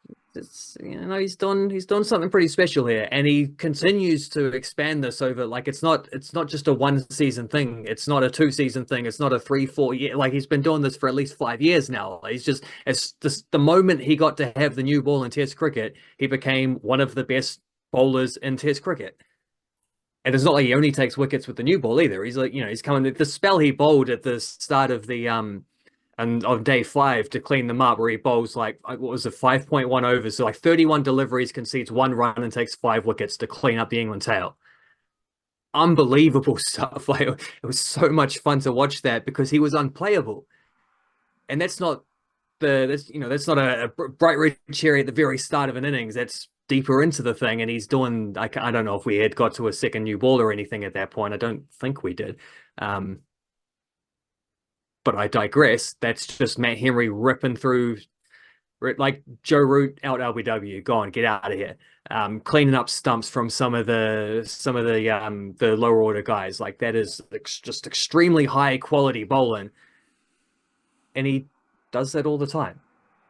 you know, he's done something pretty special here, and he continues to expand this over. Like it's not just a 1-season thing. It's not a 2-season thing. It's not a 3-4 year. Like he's been doing this for at least 5 years now. He's just the moment he got to have the new ball in Test cricket, he became one of the best bowlers in Test cricket. And it's not like he only takes wickets with the new ball either. He's like, you know, he's coming. The spell he bowled at the start of the and on day 5 to clean them up, where he bowls like what was it, 5.1 overs, so like 31 deliveries, concedes 1 run, and takes 5 wickets to clean up the England tail. Unbelievable stuff. Like it was so much fun to watch that because he was unplayable, and that's not a bright red cherry at the very start of an innings. That's deeper into the thing, and he's doing. I don't know if we had got to a second new ball or anything at that point. I don't think we did. But I digress. That's just Matt Henry ripping through, like Joe Root out LBW. Go on, get out of here. Cleaning up stumps from some of the lower order guys. Like that is just extremely high quality bowling, and he does that all the time.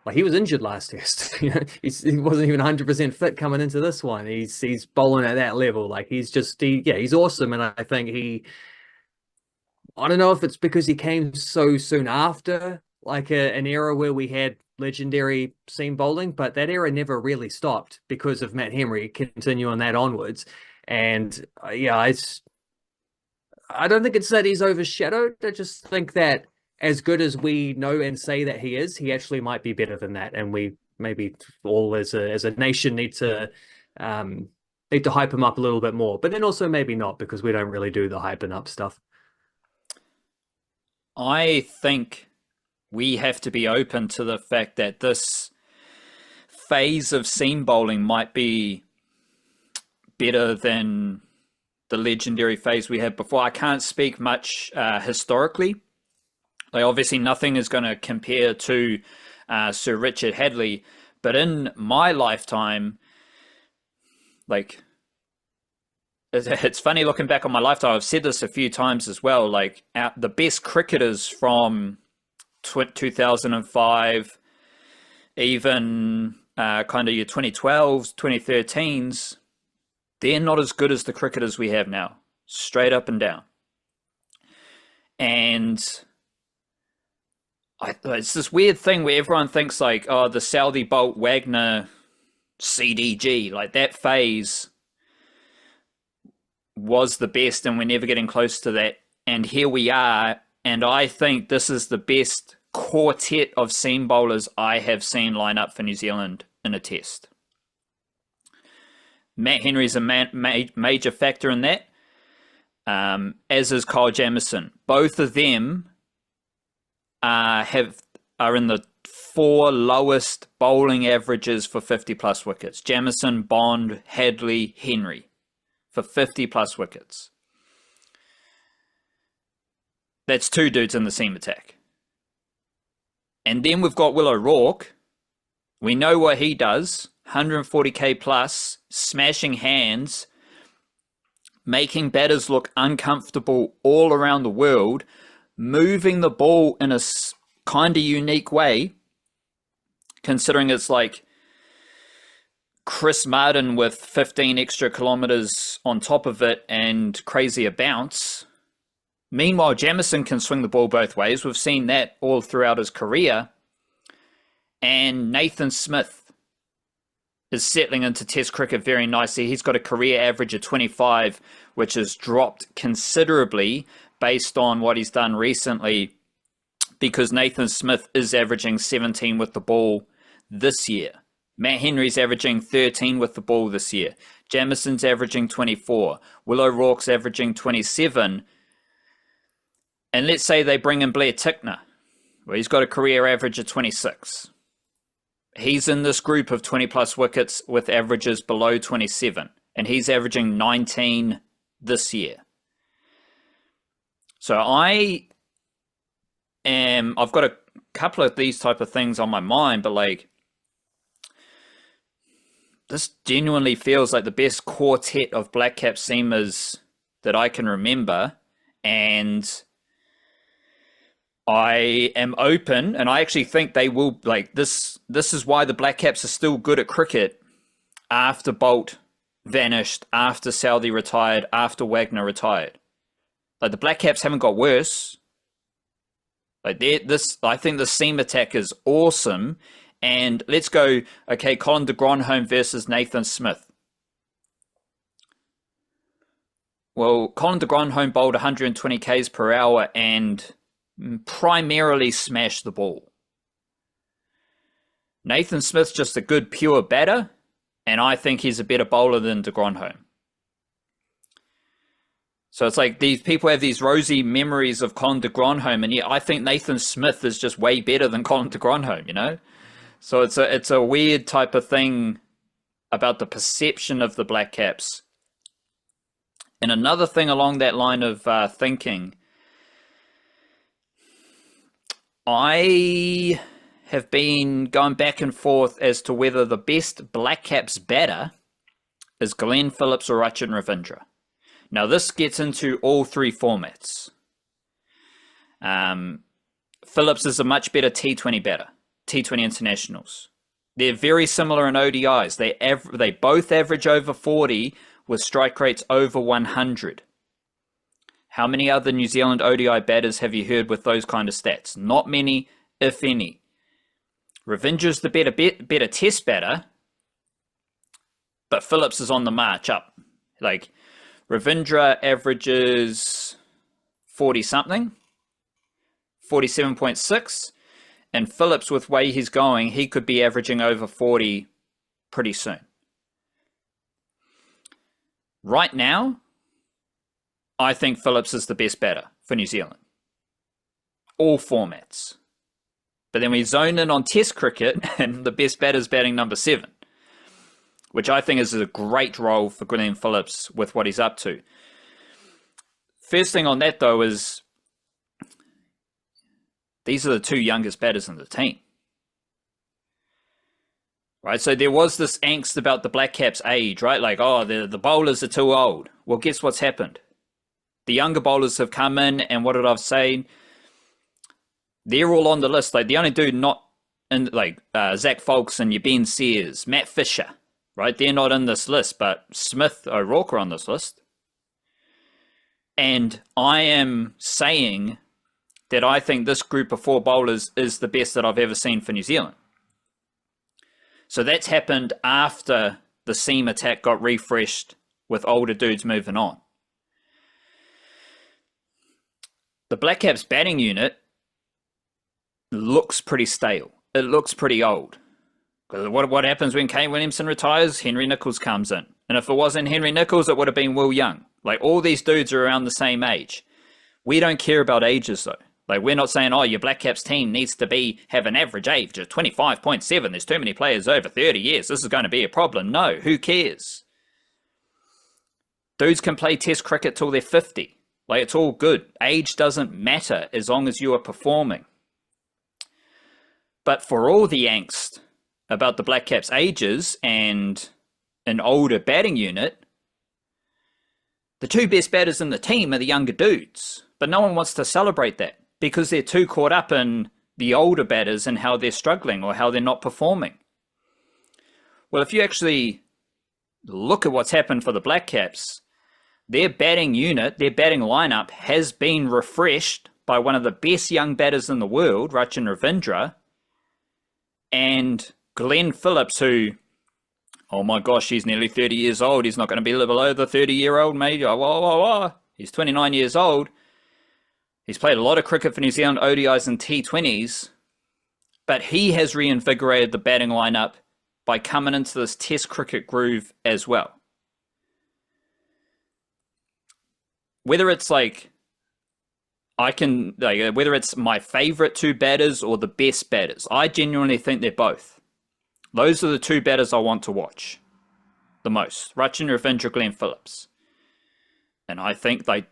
Like he was injured last test. You know, he wasn't even 100% fit coming into this one. He's bowling at that level. Like he's awesome, and I think I don't know if it's because he came so soon after, like an era where we had legendary seam bowling, but that era never really stopped because of Matt Henry continuing that onwards. And I don't think it's that he's overshadowed. I just think that as good as we know and say that he is, he actually might be better than that. And we maybe all as a nation need to hype him up a little bit more, but then also maybe not, because we don't really do the hyping up stuff. I think we have to be open to the fact that this phase of seam bowling might be better than the legendary phase we had before. I can't speak much historically. Like obviously nothing is going to compare to Sir Richard Hadlee, but in my lifetime, like it's funny looking back on my lifetime. I've said this a few times as well. Like the best cricketers from 2005, even kind of your 2012s, 2013s, they're not as good as the cricketers we have now, straight up and down. And it's this weird thing where everyone thinks like, oh, the Southee, Boult, Wagner, CDG, like that phase was the best, and we're never getting close to that. And here we are, and I think this is the best quartet of seam bowlers I have seen line up for New Zealand in a test. Matt Henry's a major factor in that, as is Kyle Jamieson. Both of them are in the four lowest bowling averages for 50 plus wickets. Jamieson, Bond, Hadley, Henry for 50 plus wickets. That's two dudes in the seam attack. And then we've got Will O'Rourke. We know what he does. 140k plus, smashing hands, making batters look uncomfortable all around the world, moving the ball in a kind of unique way, considering it's like Chris Martin with 15 extra kilometers on top of it and crazier bounce. Meanwhile, Jamieson can swing the ball both ways. We've seen that all throughout his career. And Nathan Smith is settling into Test cricket very nicely. He's got a career average of 25, which has dropped considerably based on what he's done recently, because Nathan Smith is averaging 17 with the ball this year. Matt Henry's averaging 13 with the ball this year. Jamieson's averaging 24. Will O'Rourke's averaging 27. And let's say they bring in Blair Tickner, where he's got a career average of 26. He's in this group of 20 plus wickets with averages below 27, and he's averaging 19 this year. So I've got a couple of these type of things on my mind, but like, this genuinely feels like the best quartet of Blackcap seamers that I can remember. And I am open, and I actually think they will, like, this is why the Blackcaps are still good at cricket after Bolt vanished, after Southey retired, after Wagner retired. Like, the Blackcaps haven't got worse. Like, I think the seam attack is awesome. And let's go, okay, Colin de Grandhomme versus Nathan Smith. Well, Colin de Grandhomme bowled 120 k's per hour and primarily smash the ball. Nathan Smith's just a good pure batter, and I think he's a better bowler than de Grandhomme. So it's like these people have these rosy memories of Colin de Grandhomme, and yet I think Nathan Smith is just way better than Colin de Grandhomme, you know? So it's a weird type of thing about the perception of the Blackcaps. And another thing along that line of thinking, I have been going back and forth as to whether the best Blackcaps batter is Glenn Phillips or Rachin Ravindra. Now, this gets into all three formats. Phillips is a much better T20 batter, T20 internationals. They're very similar in ODIs. They both average over 40 with strike rates over 100. How many other New Zealand ODI batters have you heard with those kind of stats? Not many, if any. Ravindra's the better test batter, but Phillips is on the march up. Like, Ravindra averages 40-something, 47.6, and Phillips, with the way he's going, he could be averaging over 40 pretty soon. Right now, I think Phillips is the best batter for New Zealand. All formats. But then we zone in on Test cricket, and the best batter is batting number 7, which I think is a great role for Glenn Phillips with what he's up to. First thing on that, though, is these are the two youngest batters in the team. Right, so there was this angst about the Blackcaps' age, right? Like, oh, the bowlers are too old. Well, guess what's happened? The younger bowlers have come in, and what did I say? They're all on the list. Like, the only dude not in, like, Zach Folks and your Ben Sears, Matt Fisher, right? They're not in this list, but Smith, O'Rourke are on this list. And I am saying that I think this group of 4 bowlers is the best that I've ever seen for New Zealand. So that's happened after the seam attack got refreshed with older dudes moving on. The Blackcaps batting unit looks pretty stale. It looks pretty old. Because what happens when Kane Williamson retires? Henry Nicholls comes in. And if it wasn't Henry Nicholls, it would have been Will Young. Like, all these dudes are around the same age. We don't care about ages, though. Like, we're not saying, oh, your Blackcaps team needs to have an average age of 25.7. There's too many players over 30 years. This is going to be a problem. No, who cares? Dudes can play test cricket till they're 50. Like, it's all good. Age doesn't matter as long as you are performing. But for all the angst about the Blackcaps' ages and an older batting unit, the two best batters in the team are the younger dudes. But no one wants to celebrate that because they're too caught up in the older batters and how they're struggling or how they're not performing. Well, if you actually look at what's happened for the Blackcaps, their batting unit, their batting lineup has been refreshed by one of the best young batters in the world, Rachin Ravindra, and Glenn Phillips, who, oh my gosh, he's nearly 30 years old. He's not going to be below the 30-year-old, mate. Oh, he's 29 years old. He's played a lot of cricket for New Zealand ODIs and T20s, but he has reinvigorated the batting lineup by coming into this test cricket groove as well. Whether it's like, whether it's my favorite two batters or the best batters, I genuinely think they're both. Those are the two batters I want to watch the most. Rachin Ravindra, Glenn Phillips. And I think, like,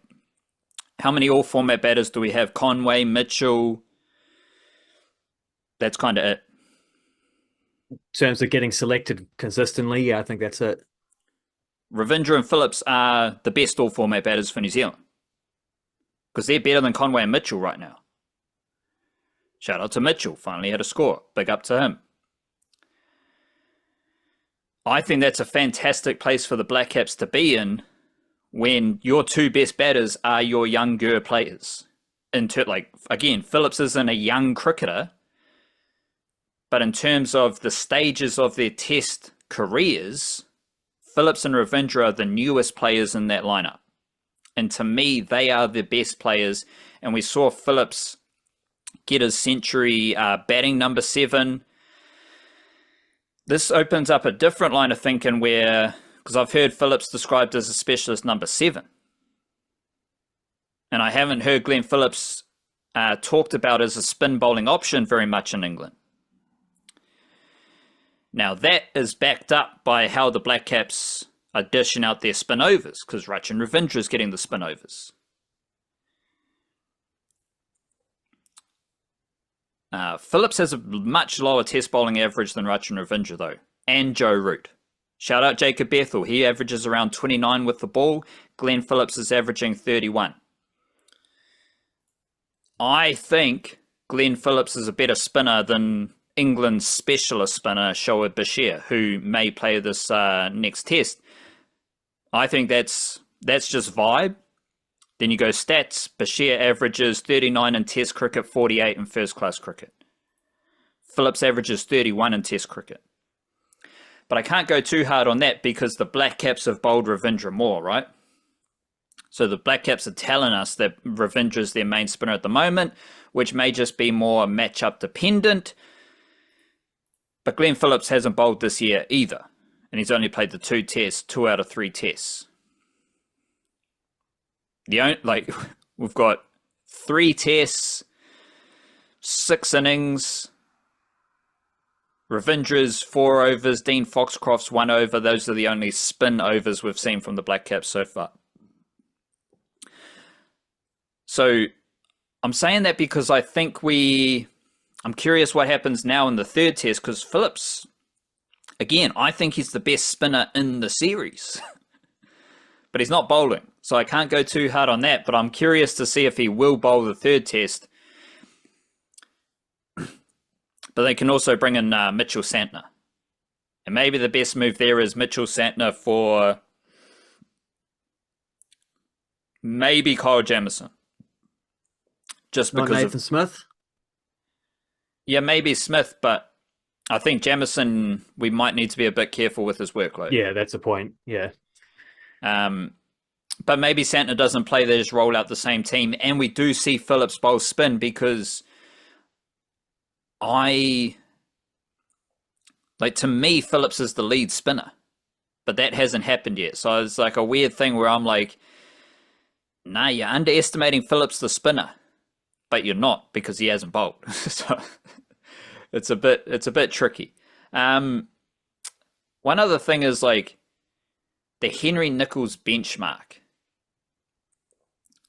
how many all-format batters do we have? Conway, Mitchell. That's kind of it. In terms of getting selected consistently, yeah, I think that's it. Ravindra and Phillips are the best all-format batters for New Zealand. Because they're better than Conway and Mitchell right now. Shout out to Mitchell. Finally had a score. Big up to him. I think that's a fantastic place for the Blackcaps to be in when your two best batters are your younger players. Again, Phillips isn't a young cricketer, but in terms of the stages of their test careers, Phillips and Ravindra are the newest players in that lineup. And to me, they are the best players. And we saw Phillips get his century batting number 7. This opens up a different line of thinking where, because I've heard Phillips described as a specialist number 7. And I haven't heard Glenn Phillips talked about as a spin bowling option very much in England. Now that is backed up by how the Blackcaps are dishing out their spin overs, because Rachin Ravindra is getting the spin overs. Phillips has a much lower test bowling average than Rachin Ravindra though, and Joe Root. Shout out Jacob Bethel. He averages around 29 with the ball. Glenn Phillips is averaging 31. I think Glenn Phillips is a better spinner than England's specialist spinner, Shoaib Bashir, who may play this next test. I think that's just vibe. Then you go stats. Bashir averages 39 in test cricket, 48 in first class cricket. Phillips averages 31 in test cricket. But I can't go too hard on that because the Blackcaps have bowled Ravindra more, right? So the Blackcaps are telling us that Ravindra is their main spinner at the moment, which may just be more matchup dependent. But Glenn Phillips hasn't bowled this year either. And he's only played the 2 tests, 2 out of 3 tests. We've got 3 tests, 6 innings. Ravindra's 4 overs, Dean Foxcroft's 1 over. Those are the only spin overs we've seen from the Blackcaps so far. So I'm saying that because I think I'm curious what happens now in the 3rd test, because Phillips, again, I think he's the best spinner in the series. But he's not bowling, so I can't go too hard on that. But I'm curious to see if he will bowl the 3rd test. But they can also bring in Mitchell Santner. And maybe the best move there is Mitchell Santner for maybe Kyle Jamieson. Just because not Nathan Smith? Yeah, maybe Smith, but I think Jamieson, we might need to be a bit careful with his workload. Yeah, that's the point. Yeah. But maybe Santner doesn't play, they just roll out the same team. And we do see Phillips bowl spin because to me, Phillips is the lead spinner. But that hasn't happened yet. So it's like a weird thing where I'm like, nah, you're underestimating Phillips the spinner. but you're not because he hasn't bowled. So it's a bit tricky. One other thing is like the Henry Nicholls benchmark.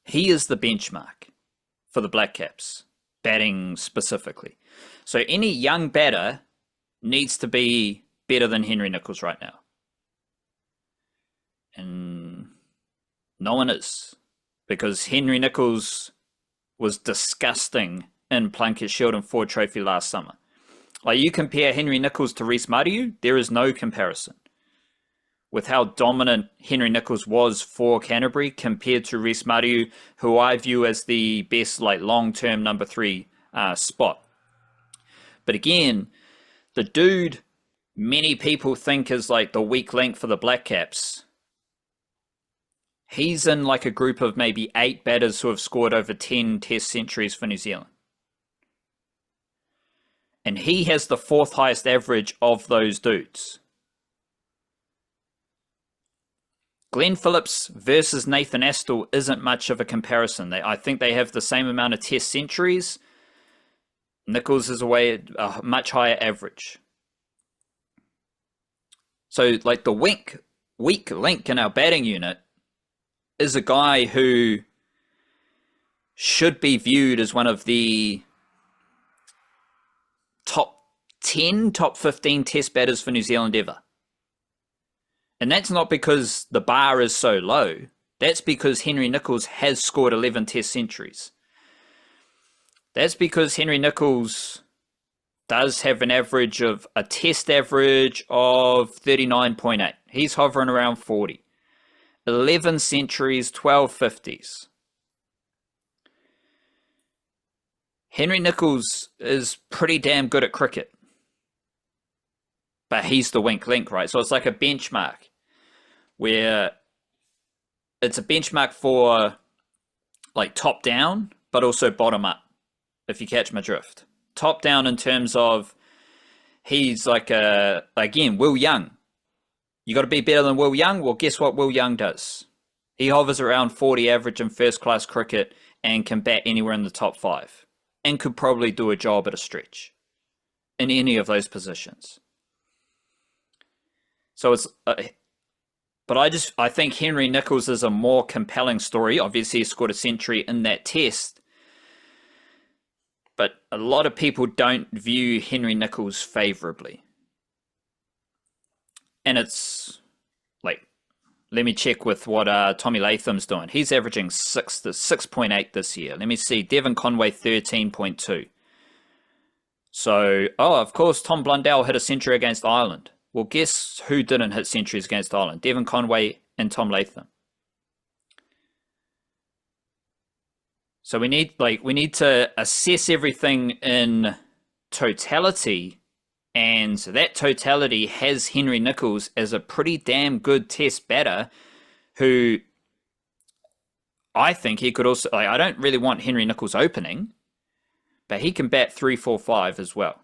He is the benchmark for the Blackcaps, batting specifically. So any young batter needs to be better than Henry Nicholls right now. And no one is, because Henry Nicholls was disgusting in Plunket Shield and Ford Trophy last summer. Like, you compare Henry Nicholls to Reece Mariu, there is no comparison. With how dominant Henry Nicholls was for Canterbury compared to Reece Mariu, who I view as the best like long-term number 3 spot. But again, the dude many people think is like the weak link for the Blackcaps. He's in like a group of maybe 8 batters who have scored over 10 Test centuries for New Zealand. And he has the 4th highest average of those dudes. Glenn Phillips versus Nathan Astle isn't much of a comparison. I think they have the same amount of Test centuries. Nicholls is away at a much higher average. So, like, the weak link in our batting unit is a guy who should be viewed as one of the top 10, top 15 Test batters for New Zealand ever. And that's not because the bar is so low. That's because Henry Nicholls has scored 11 Test centuries. That's because Henry Nicholls does have an average of a Test average of 39.8. He's hovering around 40. 11 centuries, 12 50s. Henry Nicholls is pretty damn good at cricket. But he's the weak link, right? So it's like a benchmark where it's a benchmark for like top down, but also bottom up, if you catch my drift. Top down in terms of he's like again, Will Young. You got to be better than Will Young? Well, guess what Will Young does? He hovers around 40 average in first-class cricket and can bat anywhere in the top 5. And could probably do a job at a stretch in any of those positions. So it's... but I think Henry Nicholls is a more compelling story. Obviously, he scored a century in that test. But a lot of people don't view Henry Nicholls favourably. And it's like, let me check with what Tommy Latham's doing. He's averaging 6.8 this year. Let me see. Devon Conway, 13.2. So, of course, Tom Blundell hit a century against Ireland. Well, guess who didn't hit centuries against Ireland? Devon Conway and Tom Latham. So we need to assess everything in totality, and that totality has Henry Nicholls as a pretty damn good test batter who I think he could also, I don't really want Henry Nicholls opening, but he can bat 3, 4, 5 as well.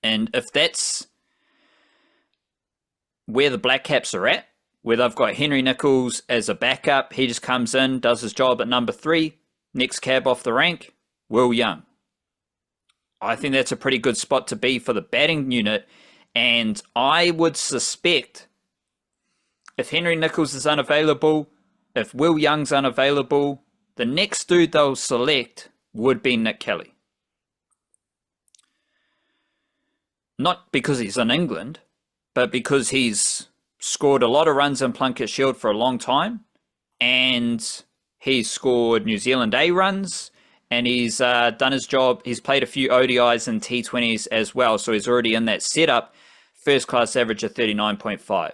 And if that's where the Blackcaps are at, where they've got Henry Nicholls as a backup, he just comes in, does his job at number 3, next cab off the rank, Will Young. I think that's a pretty good spot to be for the batting unit, and I would suspect if Henry Nicholls is unavailable, if Will Young's unavailable, the next dude they'll select would be Nick Kelly. Not because he's in England, but because he's scored a lot of runs in Plunket Shield for a long time, and he's scored New Zealand A runs, and he's done his job. He's played a few ODIs and T20s as well, so he's already in that setup. First class average of 39.5.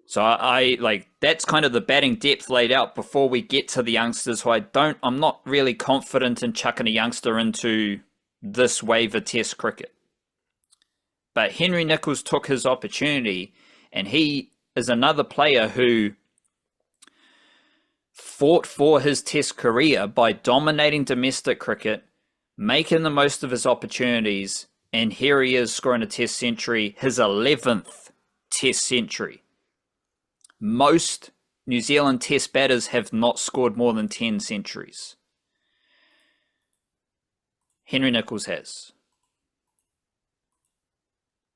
So I like, that's kind of the batting depth laid out before we get to the youngsters who I'm not really confident in chucking a youngster into this wave of test cricket. But Henry Nicholls took his opportunity, and he is another player who fought for his test career by dominating domestic cricket, making the most of his opportunities, and here he is scoring a test century, his 11th test century. Most New Zealand Test batters have not scored more than 10 centuries. Henry Nicholls has.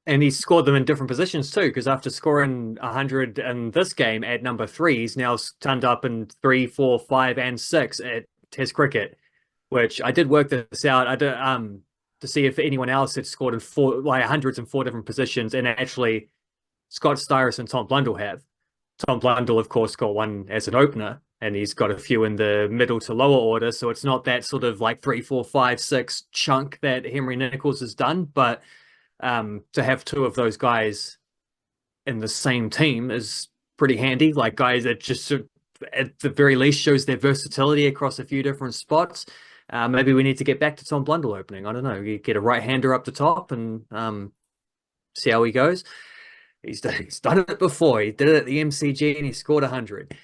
And he scored them in different positions too, because after scoring 100 in this game at number 3, he's now turned up in 3, 4, 5, and 6 at Test cricket, which I did work this out. I did to see if anyone else had scored in hundreds in 4 different positions, and actually Scott Styris and Tom Blundell have. Tom Blundell, of course, got one as an opener, and he's got a few in the middle to lower order, so it's not that sort of like 3, 4, 5, 6 chunk that Henry Nicholls has done, but to have 2 of those guys in the same team is pretty handy. Like guys that just at the very least shows their versatility across a few different spots. Maybe we need to get back to Tom Blundell opening. I don't know. You get a right-hander up the top and see how he goes. He's done it before. He did it at the MCG and he scored 100.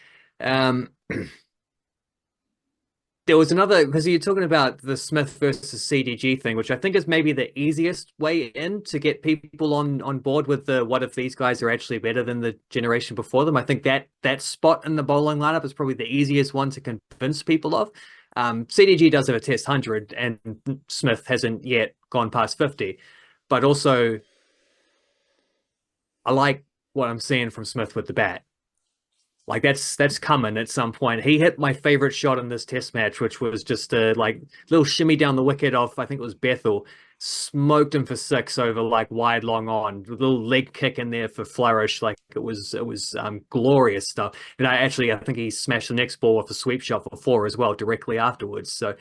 There was another, because you're talking about the Smith versus CDG thing, which I think is maybe the easiest way in to get people on board with the what if these guys are actually better than the generation before them. I think that spot in the bowling lineup is probably the easiest one to convince people of. CDG does have a Test 100 and Smith hasn't yet gone past 50. But also, I like what I'm seeing from Smith with the bat. Like that's coming at some point. He hit my favorite shot in this Test match, which was just a like little shimmy down the wicket off, I think it was Bethel, smoked him for 6 over like wide long on, with a little leg kick in there for flourish. Like it was glorious stuff. And I think he smashed the next ball with a sweep shot for 4 as well directly afterwards. So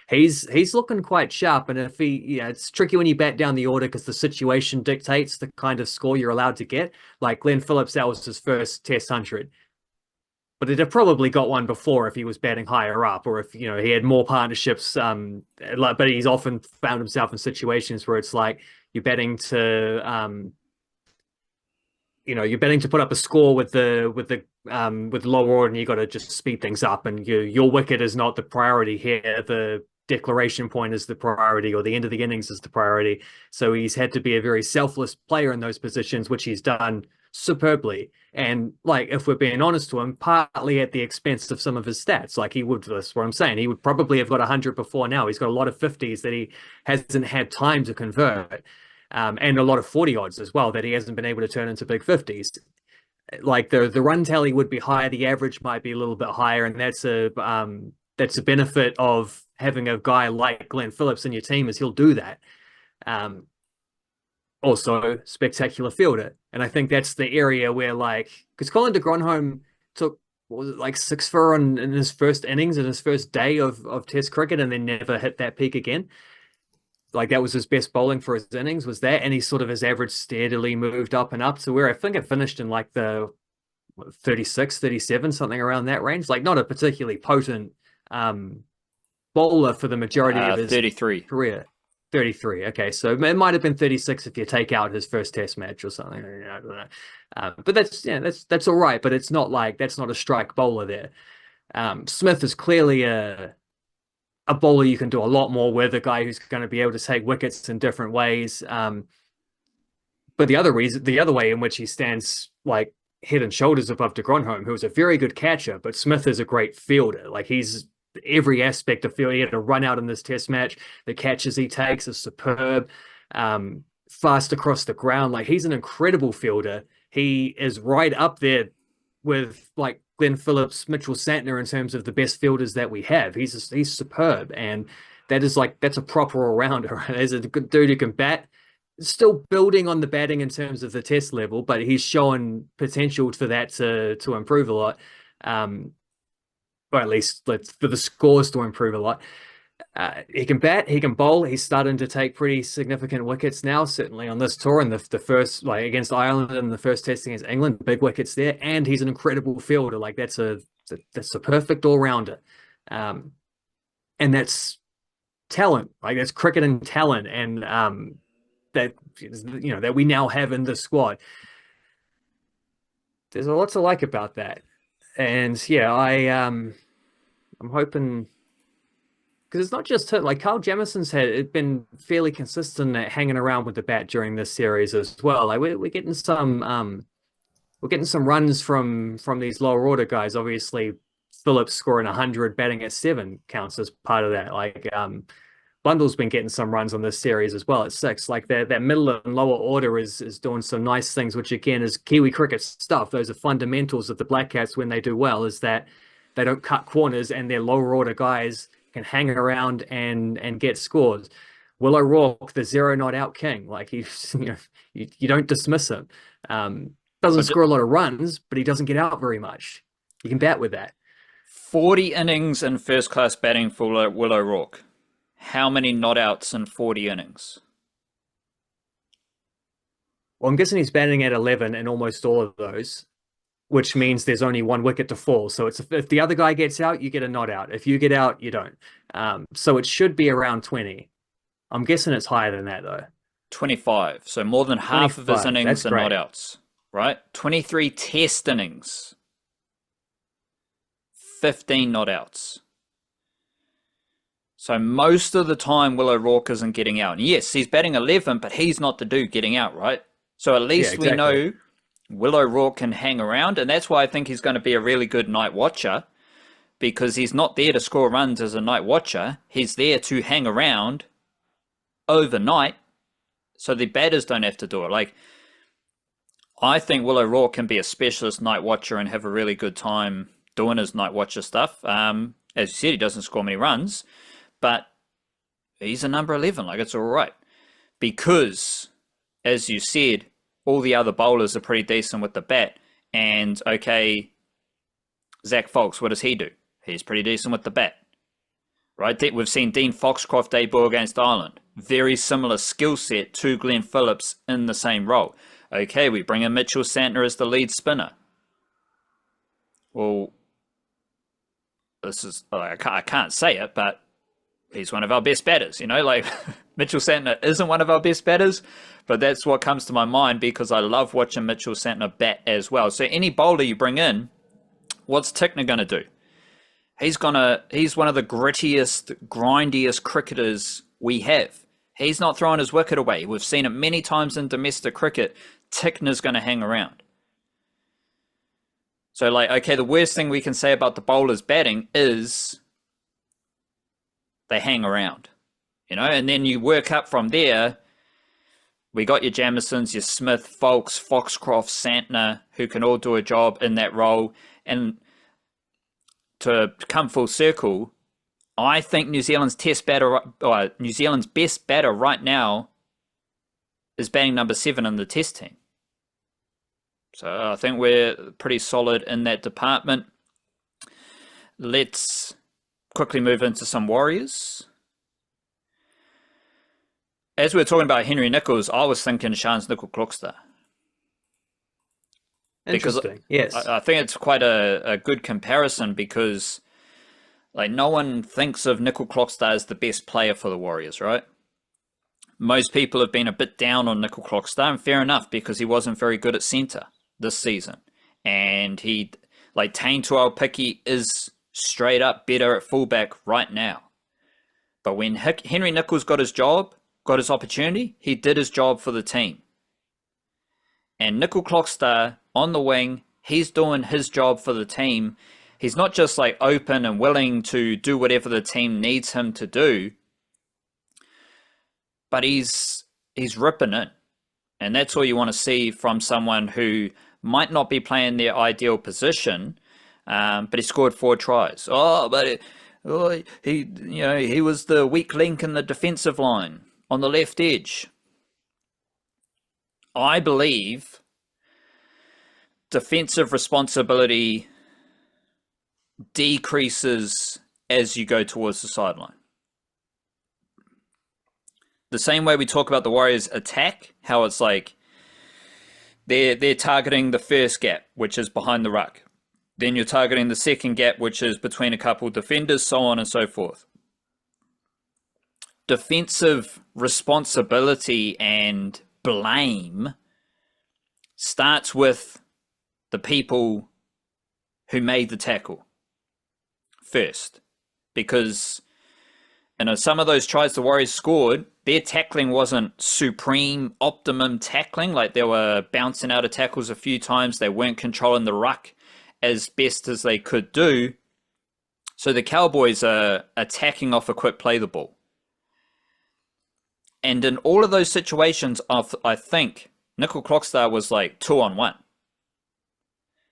he's looking quite sharp. And if it's tricky when you bat down the order because the situation dictates the kind of score you're allowed to get. Like Glenn Phillips, that was his first Test 100. But it'd have probably got one before if he was batting higher up, or if he had more partnerships. But he's often found himself in situations where it's like you're betting to, you're betting to put up a score with the lower order, and you got to just speed things up. And your wicket is not the priority here. The declaration point is the priority, or the end of the innings is the priority. So he's had to be a very selfless player in those positions, which he's done superbly. And like, if we're being honest to him, partly at the expense of some of his stats. Like that's what I'm saying. He would probably have got 100 before now. He's got a lot of 50s that he hasn't had time to convert, and a lot of 40 odds as well that he hasn't been able to turn into big 50s. Like the run tally would be higher, the average might be a little bit higher, and that's a benefit of having a guy like Glenn Phillips in your team, is he'll do that. Also, spectacular fielder. And I think that's the area where, like, because Colin de Gronholm took, what was it, like 6 for in his first innings, in his first day of Test cricket, and then never hit that peak again. Like, that was his best bowling for his innings, was that. And he sort of, his average steadily moved up and up to where I think it finished in like the 36, 37, something around that range. Like, not a particularly potent bowler for the majority of his 33 career. 33. Okay, so it might have been 36 if you take out his first Test match or something. I don't know. But that's all right. But it's not like, that's not a strike bowler there. Smith is clearly a bowler you can do a lot more with, a guy who's going to be able to take wickets in different ways. But the other way in which he stands like head and shoulders above de Gronholm, who is a very good catcher, but Smith is a great fielder. Like, he's every aspect of field. He had a run out in this Test match. The catches he takes are superb. Fast across the ground. Like, he's an incredible fielder. He is right up there with like Glenn Phillips, Mitchell Santner in terms of the best fielders that we have. He's superb, and that's a proper all-rounder. There's a good dude who can bat. Still building on the batting in terms of the Test level, but he's shown potential for that to improve a lot. Or at least for the scores to improve a lot. He can bat, he can bowl. He's starting to take pretty significant wickets now, certainly on this tour. And the first, like against Ireland and the first Test against England, big wickets there. And he's an incredible fielder. Like, that's a perfect all-rounder. And that's talent. Like, that's cricketing talent. And that we now have in the squad. There's a lot to like about that. And yeah, I'm hoping, because it's not just him. Like, Carl Jamison's been fairly consistent at hanging around with the bat during this series as well. Like, we're getting some we're getting some runs from these lower order guys. Obviously, Phillips scoring 100, batting at 7 counts as part of that. Like Bundle's been getting some runs on this series as well at 6. Like that middle and lower order is doing some nice things, which again is Kiwi cricket stuff. Those are fundamentals of the Blackcaps when they do well, is that they don't cut corners and their lower order guys can hang around and get scores. Will O'Rourke, the zero not out king, like he's you don't dismiss him. Doesn't score a lot of runs, but he doesn't get out very much. You can bat with that. 40 innings in first class batting for Will O'Rourke. How many not outs in 40 innings? Well, I'm guessing he's batting at 11 in almost all of those, which means there's only 1 wicket to fall. So it's if the other guy gets out, you get a not out. If you get out, you don't. So it should be around 20. I'm guessing it's higher than that, though. 25. So more than half of his innings are not outs, right? 23 test innings. 15 not outs. So most of the time, Will O'Rourke isn't getting out. And yes, he's batting 11, but he's not the dude getting out, right? So at least we know Will O'Rourke can hang around, and that's why I think he's going to be a really good night watcher, because he's not there to score runs as a night watcher. He's there to hang around overnight, so the batters don't have to do it. Like, I think Will O'Rourke can be a specialist night watcher and have a really good time doing his night watcher stuff. As you said, he doesn't score many runs, but he's a number 11. Like, it's all right. Because, as you said, all the other bowlers are pretty decent with the bat. And, okay, Zach Fox, what does he do? He's pretty decent with the bat. Right? We've seen Dean Foxcroft debut against Ireland. Very similar skill set to Glenn Phillips in the same role. Okay, we bring in Mitchell Santner as the lead spinner. Well, this is, I can't say it, but he's one of our best batters, like Mitchell Santner isn't one of our best batters, but that's what comes to my mind because I love watching Mitchell Santner bat as well. So any bowler you bring in, what's Tickner going to do? He's one of the grittiest, grindiest cricketers we have. He's not throwing his wicket away. We've seen it many times in domestic cricket. Tickner's going to hang around. So, okay, the worst thing we can say about the bowlers batting is they hang around, and then you work up from there. We got your Jamisons, your Smith, Foxcroft, Santner, who can all do a job in that role. And to come full circle, I think New Zealand's best batter right now is batting number 7 in the Test team. So I think we're pretty solid in that department. Let's quickly move into some Warriors. As we were talking about Henry Nicholls, I was thinking Shans Nicol-Klokstad. Interesting. Yes. I think it's quite a good comparison because no one thinks of Nicol-Klokstad as the best player for the Warriors, right? Most people have been a bit down on Nicol-Klokstad, and fair enough, because he wasn't very good at centre this season. And he, Tane Tuaupiki is straight up better at fullback right now. But when Henry Nicholls got his opportunity, he did his job for the team. And Nicol-Klokstad on the wing, he's doing his job for the team. He's not just open and willing to do whatever the team needs him to do, but he's ripping in. And that's all you want to see from someone who might not be playing their ideal position, but he scored 4 tries. He was the weak link in the defensive line on the left edge. I believe defensive responsibility decreases as you go towards the sideline. The same way we talk about the Warriors' attack, how it's they're targeting the first gap, which is behind the ruck. Then you're targeting the second gap, which is between a couple defenders, so on and so forth. Defensive responsibility and blame starts with the people who made the tackle first. Because And in some of those tries the Warriors scored, their tackling wasn't supreme, optimum tackling. Like they were bouncing out of tackles a few times. They weren't controlling the ruck as best as they could do. So the Cowboys are attacking off a quick play the ball. And in all of those situations, I think Nickel Clockstar was like 2-on-1.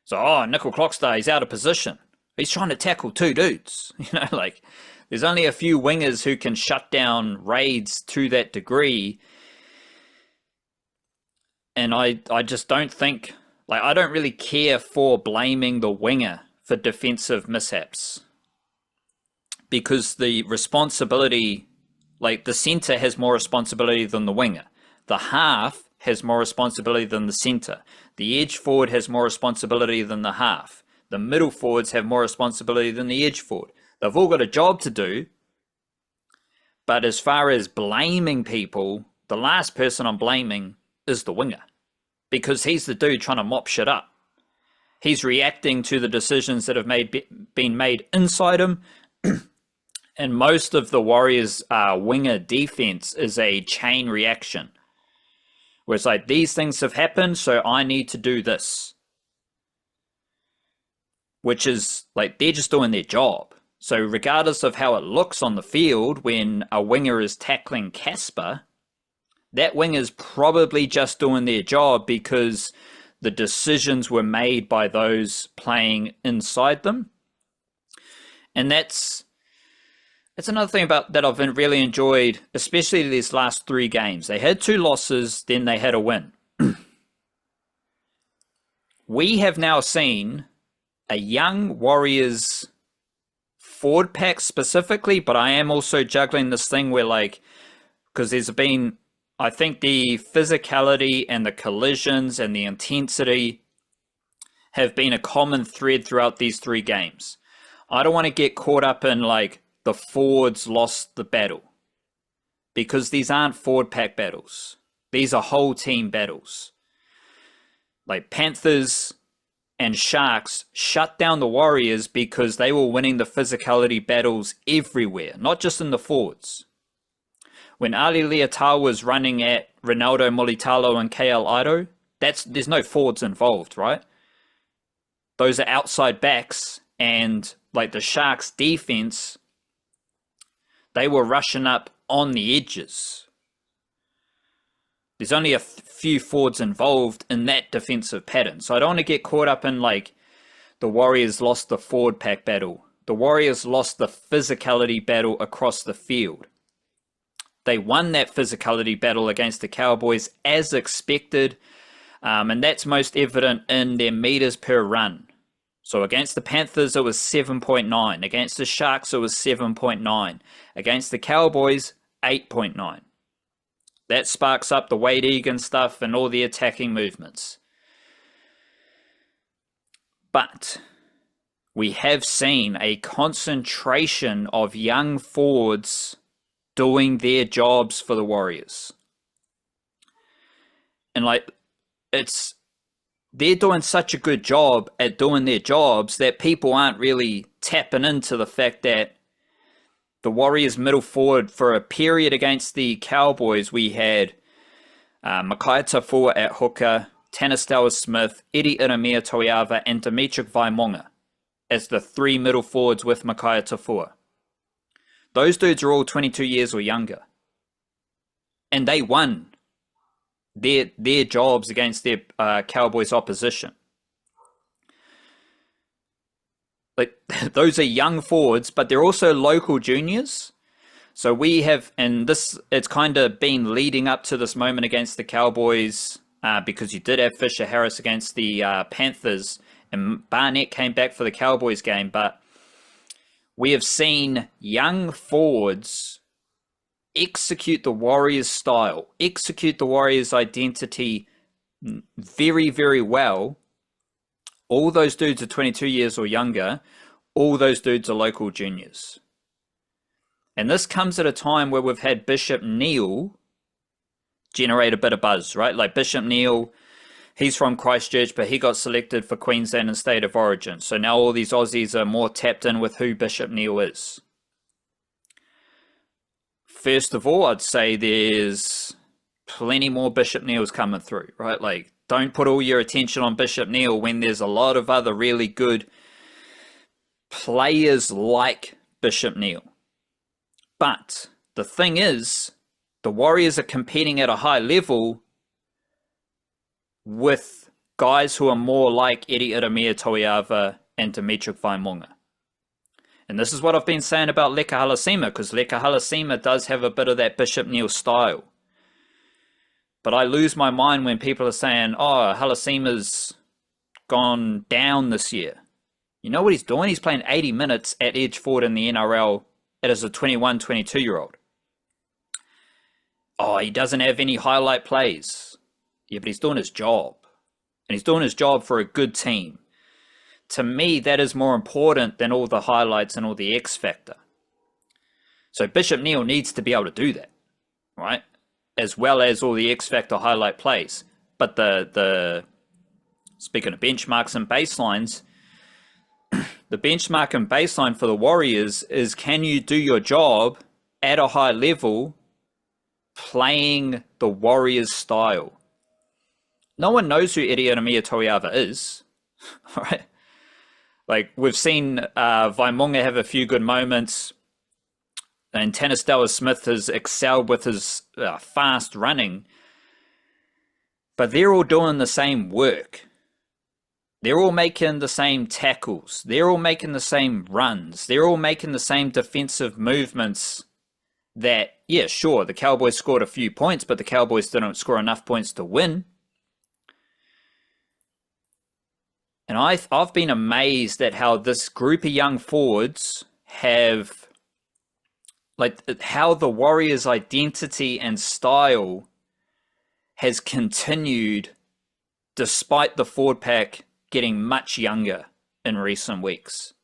So, Nickel Clockstar, he's out of position. He's trying to tackle two dudes. Like there's only a few wingers who can shut down raids to that degree. And I just don't think, like, I don't really care for blaming the winger for defensive mishaps. Because the responsibility, like the center has more responsibility than the winger. The half has more responsibility than the center. The edge forward has more responsibility than the half. The middle forwards have more responsibility than the edge forward. They've all got a job to do. But as far as blaming people, the last person I'm blaming is the winger. Because he's the dude trying to mop shit up. He's reacting to the decisions that have been made inside him. And most of the Warriors' winger defense is a chain reaction. Where it's like, these things have happened, so I need to do this. Which is, like, they're just doing their job. So regardless of how it looks on the field when a winger is tackling Casper, that winger's probably just doing their job because the decisions were made by those playing inside them. And that's another thing about that I've really enjoyed, especially these last 3 games. They had 2 losses, then they had a win. We have now seen a young Warriors forward pack specifically, but I am also juggling this thing where, like, because there's been, I think the physicality and the collisions and the intensity have been a common thread throughout these 3 games. I don't want to get caught up in, like, the forwards lost the battle, because these aren't forward pack battles. These are whole team battles. Like Panthers and Sharks shut down the Warriors because they were winning the physicality battles everywhere, not just in the forwards. When Ali Leotau was running at Ronaldo Mulitalo and KL Ido, there's no forwards involved, right? Those are outside backs, and like the Sharks defense, they were rushing up on the edges. There's only a few forwards involved in that defensive pattern. So I don't want to get caught up in, like, the Warriors lost the forward pack battle. The Warriors lost the physicality battle across the field. They won that physicality battle against the Cowboys as expected. And that's most evident in their meters per run. So against the Panthers, it was 7.9. Against the Sharks, it was 7.9. Against the Cowboys, 8.9. That sparks up the Wade Egan stuff and all the attacking movements. But we have seen a concentration of young forwards doing their jobs for the Warriors. And, like, they're doing such a good job at doing their jobs that people aren't really tapping into the fact that the Warriors middle forward for a period against the Cowboys, we had Makai Tafua at hooker, Tanistawa Smith, Eddie Iramia Toiava, and Dimitri Vaimonga as the 3 middle forwards with Makai Tafua. Those dudes are all 22 years or younger. And they won their jobs against their Cowboys opposition. Like, those are young forwards, but they're also local juniors. So we have, and this, it's kind of been leading up to this moment against the Cowboys, because you did have Fisher Harris against the Panthers, and Barnett came back for the Cowboys game, but we have seen young forwards execute the Warriors style, execute the Warriors identity very, very well. All those dudes are 22 years or younger. All those dudes are local juniors. And this comes at a time where we've had Bishop Neal generate a bit of buzz, right? Like Bishop Neal, he's from Christchurch, but he got selected for Queensland and State of Origin. So now all these Aussies are more tapped in with who Bishop Neal is. first of all, I'd say there's plenty more Bishop Neal's coming through, right? Like, don't put all your attention on Bishop Neal when there's a lot of other really good players like Bishop Neal. But the thing is, the Warriors are competing at a high level with guys who are more like Eri Iramia Toiava and Dimitri Vaimonga. And this is what I've been saying about Leka Halasima, because Leka Halasima does have a bit of that Bishop Neal style. But I lose my mind when people are saying, oh, Halasima's gone down this year. You know what he's doing? He's playing 80 minutes at edge forward in the NRL as a 21, 22-year-old. Oh, he doesn't have any highlight plays. Yeah, but he's doing his job. And he's doing his job for a good team. To me, that is more important than all the highlights and all the X factor. So Bishop Neal needs to be able to do that, right? As well as all the X factor highlight plays. But the speaking of benchmarks and baselines, the benchmark and baseline for the Warriors is, can you do your job at a high level playing the Warriors style? No one knows who Eri Iramia Toiava is, right? Like, we've seen Vaimonga have a few good moments, and Tanner Smith has excelled with his fast running, but they're all doing the same work. They're all making the same tackles. They're all making the same runs. They're all making the same defensive movements that, yeah, sure, the Cowboys scored a few points, but the Cowboys didn't score enough points to win. And I've been amazed at how this group of young forwards have, like, how the Warriors' identity and style has continued despite the forward pack getting much younger in recent weeks.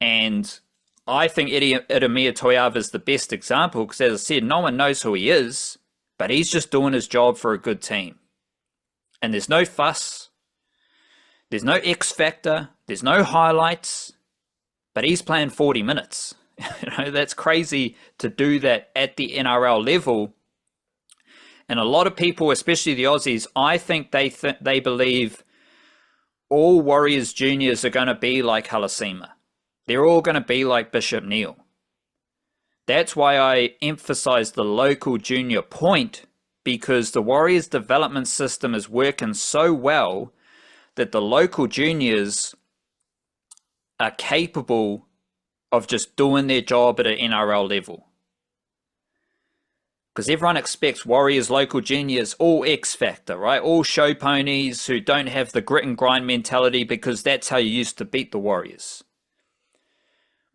And I think Iramia Toiava is the best example because, as I said, no one knows who he is, but he's just doing his job for a good team. And there's no fuss. There's no X factor. There's no highlights. But he's playing 40 minutes. You know, that's crazy to do that at the NRL level. And a lot of people, especially the Aussies, I think they believe all Warriors juniors are going to be like Halasima. They're all going to be like Bishop Neal. That's why I emphasize the local junior point, because the Warriors development system is working so well that the local juniors are capable of just doing their job at an NRL level. Because everyone expects Warriors local juniors all X factor, right? All show ponies who don't have the grit and grind mentality, because that's how you used to beat the Warriors.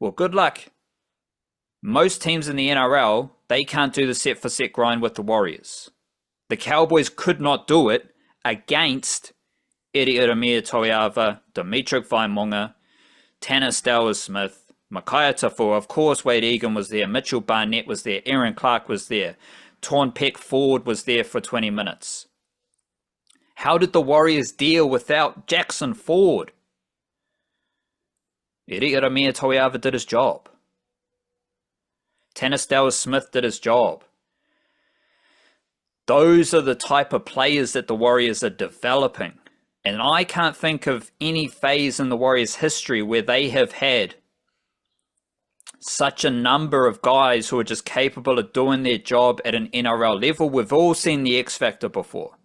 Well, good luck. Most teams in the NRL, they can't do the set for set grind with the Warriors. The Cowboys could not do it against Eri Iramia Toiava, Dimitri Vaimonga, Tanner Smith, Makaya Tafua. Of course, Wade Egan was there. Mitchell Barnett was there. Aaron Clark was there. Torn Peck Ford was there for 20 minutes. How did the Warriors deal without Jackson Ford? Eri Iramia Toiava did his job. Tanner Smith did his job. Those are the type of players that the Warriors are developing. And I can't think of any phase in the Warriors' history where they have had such a number of guys who are just capable of doing their job at an NRL level. We've all seen the X Factor before.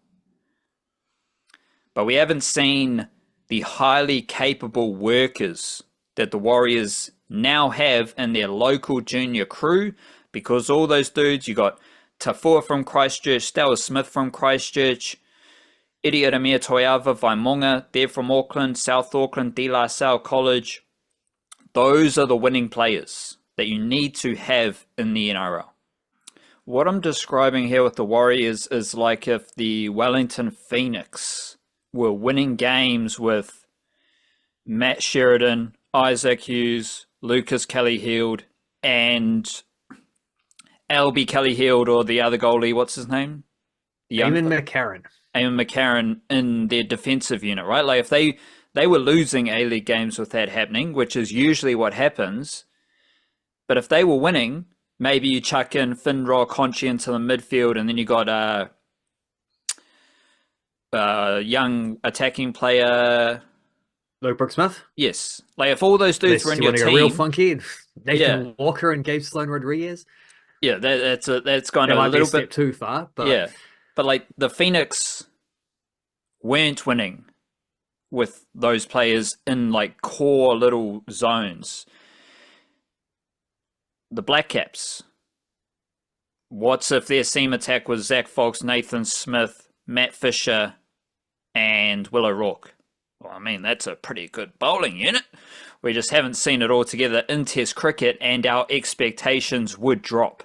But we haven't seen the highly capable workers that the Warriors now have in their local junior crew, because all those dudes, you got Tafua from Christchurch, Stella Smith from Christchurch, Eri Iramia Toiava, Vaimonga, they're from Auckland, South Auckland, De La Salle College. Those are the winning players that you need to have in the NRL. What I'm describing here with the Warriors is like if the Wellington Phoenix were winning games with Matt Sheridan, Isaac Hughes, Lucas Kelly-Heald, and Albie Kelly-Heald, or the other goalie, what's his name? Eamon McCarron. Eamon McCarron in their defensive unit, right? Like if they were losing A-League games with that happening, which is usually what happens, but if they were winning, maybe you chuck in Finrod Conchi into the midfield, and then you got a young attacking player. Luke Brooksmith. Yes, like if all those dudes were Unless in you your want to go real team, funky, yeah, Nathan Walker and Gabe Sloan Rodriguez. yeah, that's gone That a might be a little step bit, too far, but yeah. But like the Phoenix weren't winning with those players in like core little zones. The Blackcaps, what's if their seam attack was Zach Fox, Nathan Smith, Matt Fisher, and Will O'Rourke? Well, I mean, that's a pretty good bowling unit. We just haven't seen it all together in Test cricket, and our expectations would drop.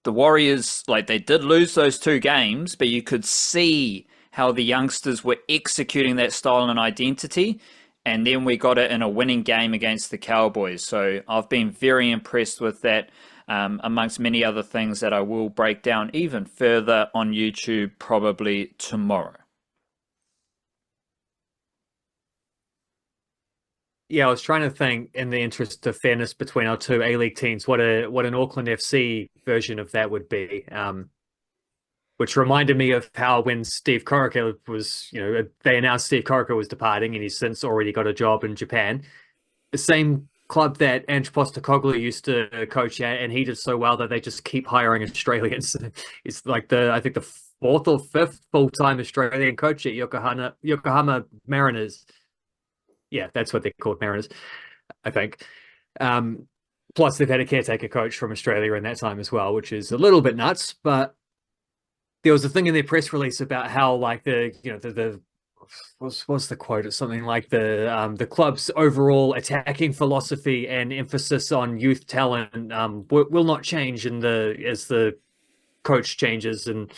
The Warriors, like, they did lose those 2 games, but you could see how the youngsters were executing that style and identity. And then we got it in a winning game against the Cowboys. So I've been very impressed with that, amongst many other things that I will break down even further on YouTube probably tomorrow. yeah, I was trying to think in the interest of fairness between our two A-League teams, what an Auckland FC version of that would be. Which reminded me of how when Steve Corica was, they announced Steve Corica was departing and he's since already got a job in Japan. The same club that Ange Postecoglou used to coach at, and he did so well that they just keep hiring Australians. It's like I think the 4th or 5th full-time Australian coach at Yokohama Mariners. Yeah, that's what they're called, Mariners, I think. Plus, they've had a caretaker coach from Australia in that time as well, which is a little bit nuts. But there was a thing in their press release about how, like, what's the quote? It's something like the club's overall attacking philosophy and emphasis on youth talent will not change as the coach changes. And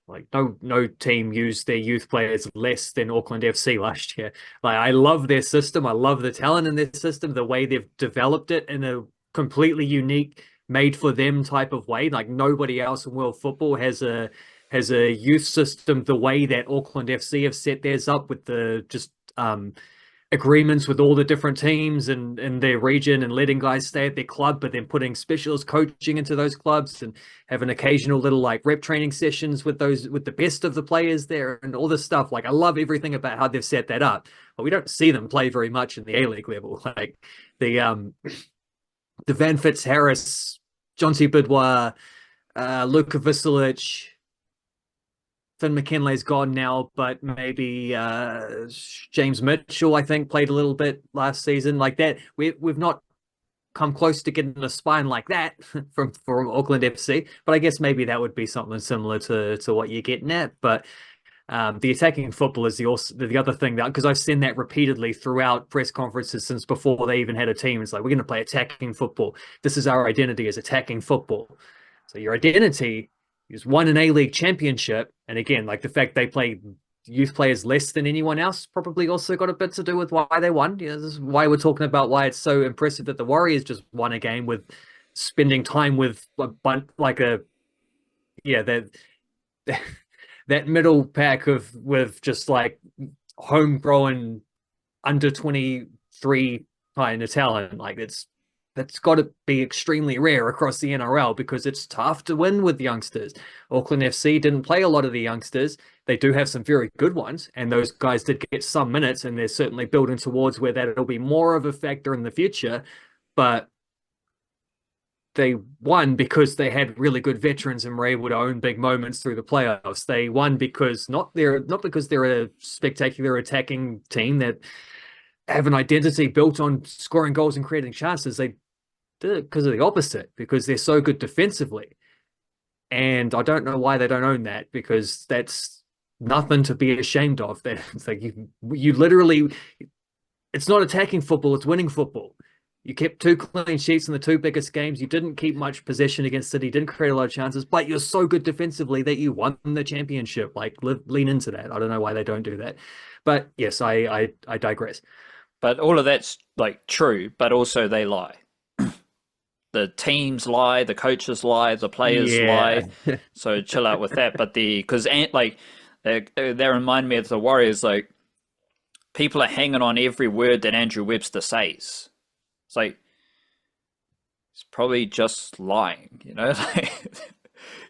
like no team used their youth players less than Auckland FC last year. Like, I love their system. I love the talent in their system, the way they've developed it in a completely unique, made for them type of way. Like, nobody else in world football has a youth system the way that Auckland FC have set theirs up, with the just agreements with all the different teams and in their region, and letting guys stay at their club, but then putting specialist coaching into those clubs and having occasional little like rep training sessions with the best of the players there and all this stuff. Like, I love everything about how they've set that up, but we don't see them play very much in the A-League level. Like the Van Fitz Harris, Jonty Bidwa, Luka Visilic, Finn McKinley's gone now, but maybe James Mitchell, I think, played a little bit last season. Like that, we've not come close to getting a spine like that from Auckland FC. But I guess maybe that would be something similar to what you're getting at. But the attacking football is the other thing, that because I've seen that repeatedly throughout press conferences since before they even had a team. It's like, we're going to play attacking football. This is our identity, as attacking football. So your identity is won an A-League championship. And again, like the fact they play youth players less than anyone else probably also got a bit to do with why they won. This is why we're talking about why it's so impressive that the Warriors just won a game with spending time with that middle pack with just like homegrown under 23 kind of talent. Like that's got to be extremely rare across the NRL, because it's tough to win with youngsters. Auckland FC didn't play a lot of the youngsters. They do have some very good ones, and those guys did get some minutes, and they're certainly building towards where that'll be more of a factor in the future. But they won because they had really good veterans and were able to own big moments through the playoffs. They won because not because they're a spectacular attacking team that have an identity built on scoring goals and creating chances. They did it because of the opposite, because they're so good defensively. And I don't know why they don't own that, because that's nothing to be ashamed of. That it's like you literally, it's not attacking football, it's winning football. You kept 2 clean sheets in the 2 biggest games. You didn't keep much possession against City, didn't create a lot of chances, but you're so good defensively that you won the championship. Like, lean into that. I don't know why they don't do that. But yes, I digress. But all of that's like true, but also they lie. The teams lie, the coaches lie, the players lie. So chill out with that. But because like they remind me of the Warriors. Like, people are hanging on every word that Andrew Webster says. It's like, He's probably just lying, you know? Like,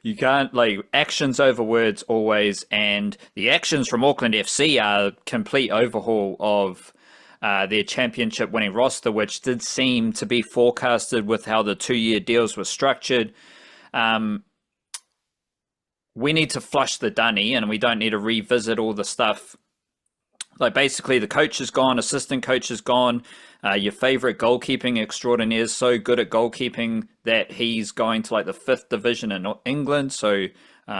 you can't, like, actions over words always, and the actions from Auckland FC are a complete overhaul of their championship winning roster, which did seem to be forecasted with how the 2-year deals were structured. We need to flush the dunny, and we don't need to revisit all the stuff. Like, basically, the coach is gone, assistant coach is gone. Your favorite goalkeeping extraordinaire is so good at goalkeeping that he's going to like the 5th division in England. So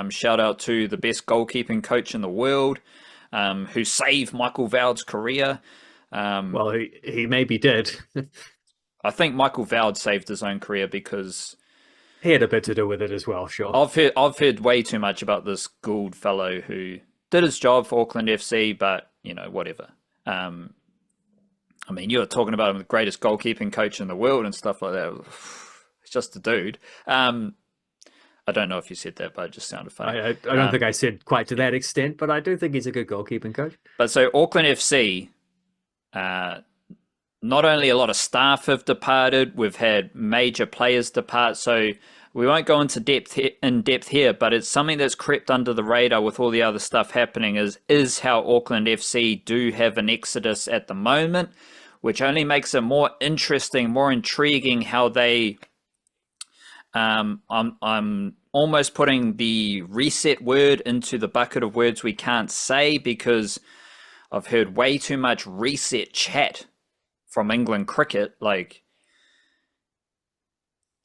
shout out to the best goalkeeping coach in the world, who saved Michael Vowd's career. Well, he maybe did. I think Michael Vowd saved his own career because he had a bit to do with it as well, sure. I've heard way too much about this Gould fellow who did his job for Auckland FC, but, you know, whatever. I mean, you're talking about him, the greatest goalkeeping coach in the world and stuff like that. It's just a dude. I don't know if you said that, but it just sounded funny. I don't think I said quite to that extent, but I do think he's a good goalkeeping coach. But so Auckland FC, not only a lot of staff have departed, we've had major players depart. So we won't go into depth here, but it's something that's crept under the radar with all the other stuff happening is how Auckland FC do have an exodus at the moment, which only makes it more interesting, more intriguing how they... I'm almost putting the reset word into the bucket of words we can't say, because I've heard way too much reset chat from England cricket. Like,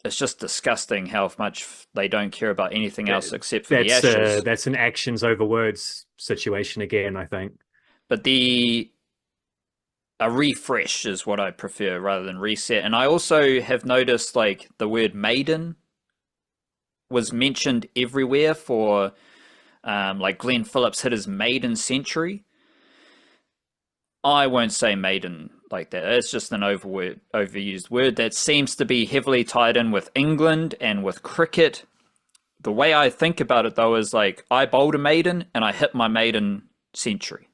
it's just disgusting how much they don't care about anything else except for the Ashes. That's an actions over words situation again, I think. But a refresh is what I prefer rather than reset. And I also have noticed, like, the word maiden was mentioned everywhere for, like, Glenn Phillips hit his maiden century. I won't say maiden like that. It's just an overused word that seems to be heavily tied in with England and with cricket. The way I think about it, though, is like, I bowled a maiden and I hit my maiden century.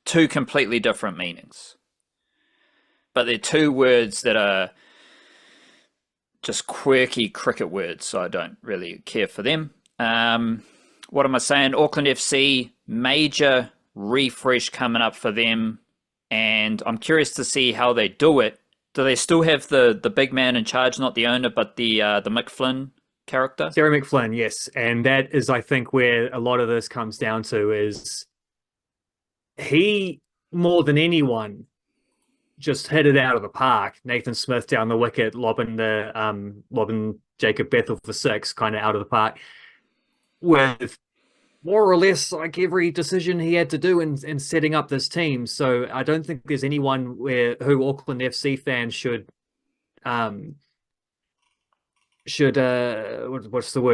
Two completely different meanings. But they're two words that are just quirky cricket words, so I don't really care for them. What am I saying? Auckland FC, major refresh coming up for them, and I'm curious to see how they do it. Do they still have the big man in charge, not the owner, but the Mick Flynn character? Terry McFlynn, yes. And that is, I think, where a lot of this comes down to is he, more than anyone, just hit it out of the park. Nathan Smith down the wicket, lobbing Jacob Bethel for 6, kind of out of the park, with more or less like every decision he had to do in setting up this team. So I don't think there's anyone who Auckland FC fans should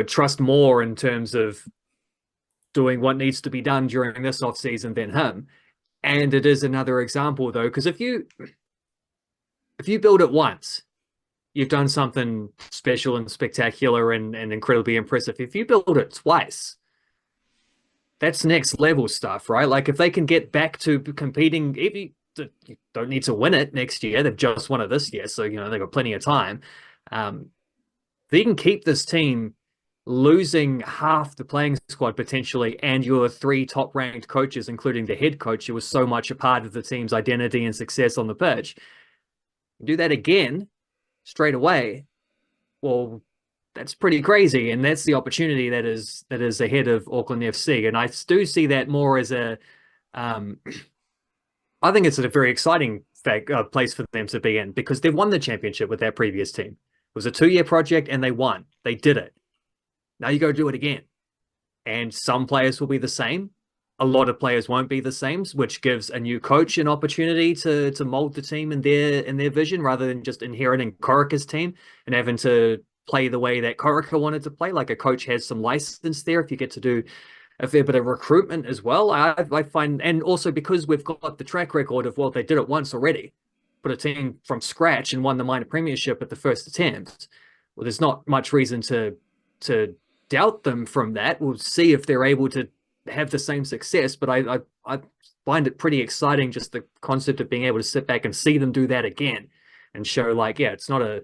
trust more in terms of doing what needs to be done during this off season than him. And it is another example, though, because if you build it once, you've done something special and spectacular and incredibly impressive. If you build it twice, that's next level stuff, right? Like, if they can get back to competing, you don't need to win it next year. They've just won it this year, so, you know, they've got plenty of time. They can keep this team losing half the playing squad potentially, and your 3 top-ranked coaches, including the head coach, who was so much a part of the team's identity and success on the pitch. Do that again straight away. Well, that's pretty crazy, and that's the opportunity that is ahead of Auckland FC. And I do see that more as I think it's a very exciting place for them to be in, because they've won the championship with their previous team. It was a 2-year project and they won. They did it. Now you go do it again. And some players will be the same. A lot of players won't be the same, which gives a new coach an opportunity to mold the team in their vision, rather than just inheriting Corica's team and having to play the way that Corica wanted to play. Like, a coach has some license there if you get to do a fair bit of recruitment as well. I find, and also because we've got the track record of, well, they did it once already, put a team from scratch and won the minor premiership at the first attempt. Well, there's not much reason to doubt them from that. We'll see if they're able to have the same success, but I find it pretty exciting, just the concept of being able to sit back and see them do that again. and show like, yeah, it's not a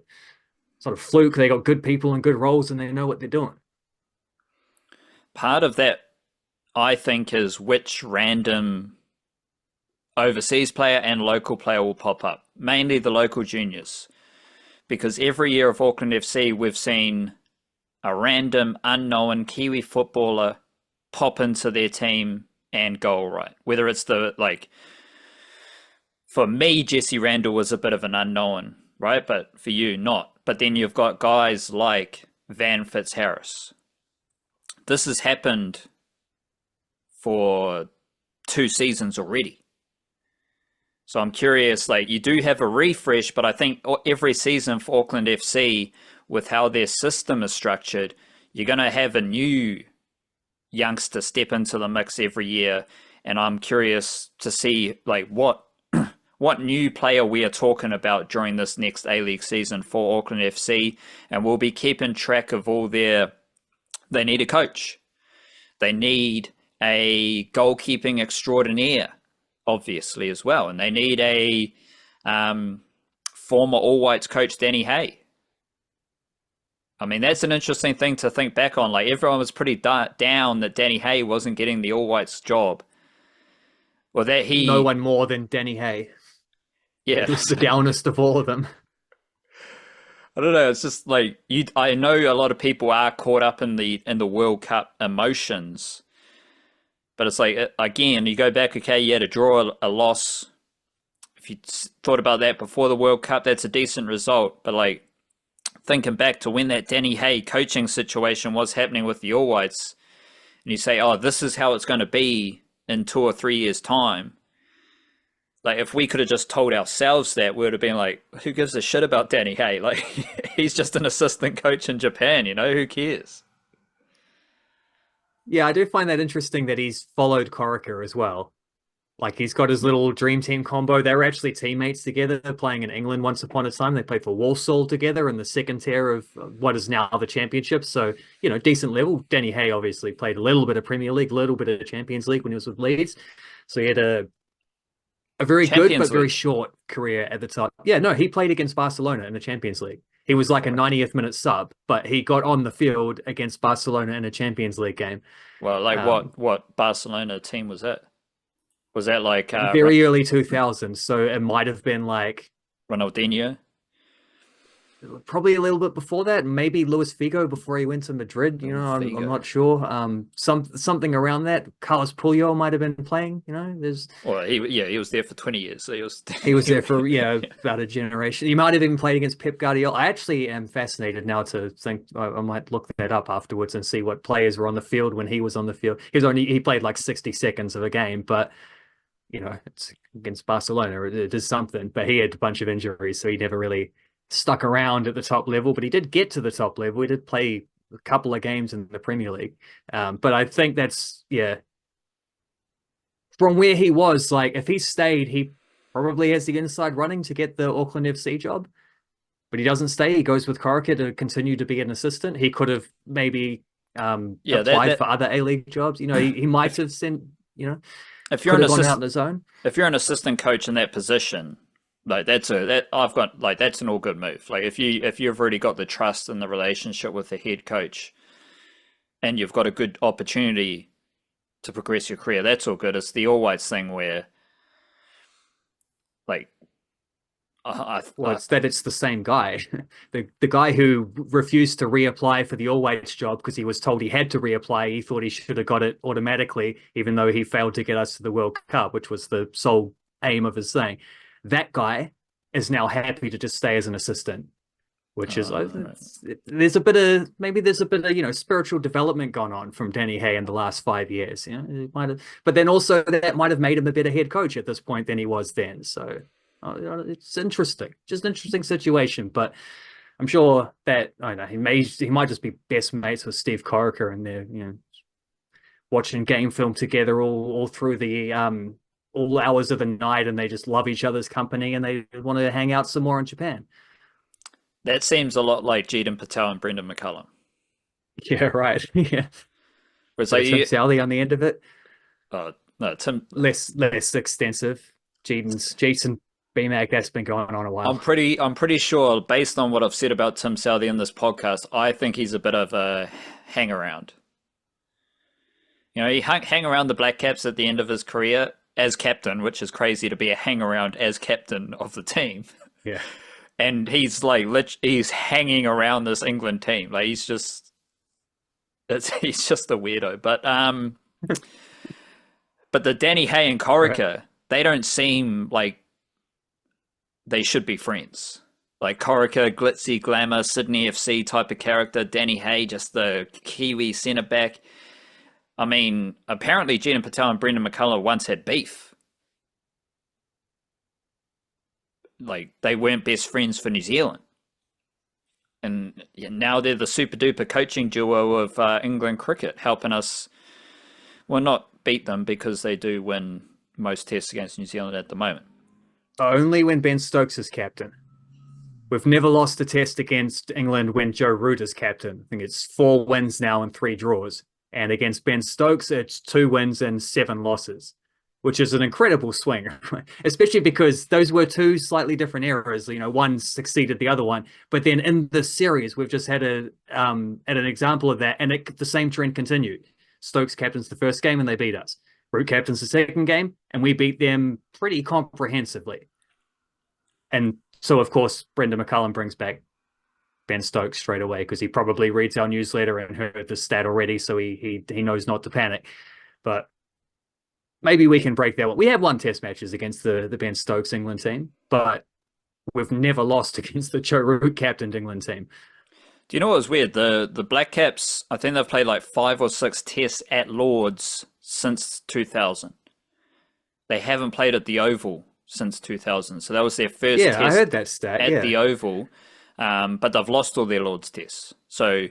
sort of fluke. They got good people and good roles, and they know what they're doing. Part of that, I think, is which random overseas player and local player will pop up, mainly the local juniors. Because every year of Auckland FC, we've seen a random unknown Kiwi footballer pop into their team and go all right. Whether it's for me, Jesse Randall was a bit of an unknown, right? But for you, not. But then you've got guys like Van Fitzharris. This has happened for 2 seasons already. So I'm curious, like, you do have a refresh, but I think every season for Auckland FC, with how their system is structured, you're going to have a new youngster step into the mix every year. And I'm curious to see, like, what new player we are talking about during this next A-League season for Auckland FC. And we'll be keeping track of they need a coach. They need a goalkeeping extraordinaire, obviously, as well. And they need a former All Whites coach, Danny Hay. I mean, that's an interesting thing to think back on. Like, everyone was pretty down that Danny Hay wasn't getting the All Whites job. Or that no one more than Danny Hay. Yeah. He was the downest of all of them. I don't know. It's just like I know a lot of people are caught up in the World Cup emotions, but it's like, again, you go back. Okay, you had a draw, a loss. If you thought about that before the World Cup, that's a decent result. But like thinking back to when that Danny Hay coaching situation was happening with the All Whites, and you say, "Oh, this is how it's going to be in 2 or 3 years' time." Like, if we could have just told ourselves that, we would have been like, who gives a shit about Danny Hay? Like, he's just an assistant coach in Japan, who cares? Yeah, I do find that interesting that he's followed Corica as well. Like, he's got his little dream team combo. They were actually teammates together playing in England once upon a time. They played for Walsall together in the second tier of what is now the Championship. So, decent level. Danny Hay obviously played a little bit of Premier League, a little bit of Champions League when he was with Leeds. So he had a very good but very short career at the top. Yeah, no, he played against Barcelona in the Champions League. He was like a 90th minute sub, but he got on the field against Barcelona in a Champions League game. Well, like what Barcelona team was that? Was that like very early 2000s? So it might have been like Ronaldinho. Probably a little bit before that, maybe Luis Figo before he went to Madrid. I'm not sure. Something around that. Carlos Puyol might have been playing. Well, he was there for 20 years. So he was there for about a generation. He might have even played against Pep Guardiola. I actually am fascinated now to think. I might look that up afterwards and see what players were on the field when he was on the field. He played like 60 seconds of a game, but it's against Barcelona. It is something. But he had a bunch of injuries, so he never really stuck around at the top level, but he did get to the top level. He did play a couple of games in the Premier League. But I think that's, from where he was, like, if he stayed, he probably has the inside running to get the Auckland FC job. But he doesn't stay. He goes with Corica to continue to be an assistant. He could have maybe applied for other A-League jobs. He might have sent, if you're if you're an assistant coach in that position, like that's an all good move. Like if you've already got the trust and the relationship with the head coach, and you've got a good opportunity to progress your career, that's all good. It's the All Whites thing where, like, it's that it's the same guy, the guy who refused to reapply for the All Whites job because he was told he had to reapply. He thought he should have got it automatically, even though he failed to get us to the World Cup, which was the sole aim of his thing. That guy is now happy to just stay as an assistant, which is there's a bit of spiritual development gone on from Danny Hay in the last 5 years. It might have, but then also that might have made him a better head coach at this point than he was then. So it's interesting, just an interesting situation. But I'm sure that he might just be best mates with Steve Corica, and they're watching game film together all through the all hours of the night, and they just love each other's company and they want to hang out some more in Japan. That seems a lot like Jaden Patel and Brendan McCullum. Yeah, right. Yeah. It's like Tim Southey on the end of it. Oh no, Tim less extensive. Jason BMAC, that's been going on a I'm while. pretty sure, based on what I've said about Tim Southey in this podcast, I think he's a bit of a hang around. You know, he hang around the Blackcaps at the end of his career as captain, which is crazy to be a hang around as captain of the team. Yeah. And he's like, he's hanging around this England team. Like he's just a weirdo. But the Danny Hay and Right. Corica, they don't seem like they should be friends. Like Corica, glitzy, glamour, Sydney FC type of character. Danny Hay, just the Kiwi centre back. I mean, apparently Gina Patel and Brendan McCullum once had beef. Like they weren't best friends for New Zealand. And now they're the super duper coaching duo of England cricket, helping us, well, not beat them because they do win most tests against New Zealand at the moment. Only when Ben Stokes is captain. We've never lost a test against England when Joe Root is captain. I think it's 4 wins now and 3 draws. And against Ben Stokes, it's 2 wins and 7 losses, which is an incredible swing, especially because those were 2 slightly different eras. You know, one succeeded the other one. But then in the series, we've just had an example of that, and the same trend continued. Stokes captains the first game and they beat us. Root captains the second game, and we beat them pretty comprehensively. And so, of course, Brendan McCullum brings back Ben Stokes straight away because he probably reads our newsletter and heard the stat already, so he knows not to panic. But maybe we can break that one. We have won test matches against the Ben Stokes England team, but we've never lost against the Joe Root captained England team. Do you know what was weird? The Black Caps, I think they've played like 5 or 6 tests at Lords since 2000. They haven't played at the Oval since 2000. So that was their first Yeah, I test heard that stat. at Yeah. the Oval. But they've lost all their Lords tests. So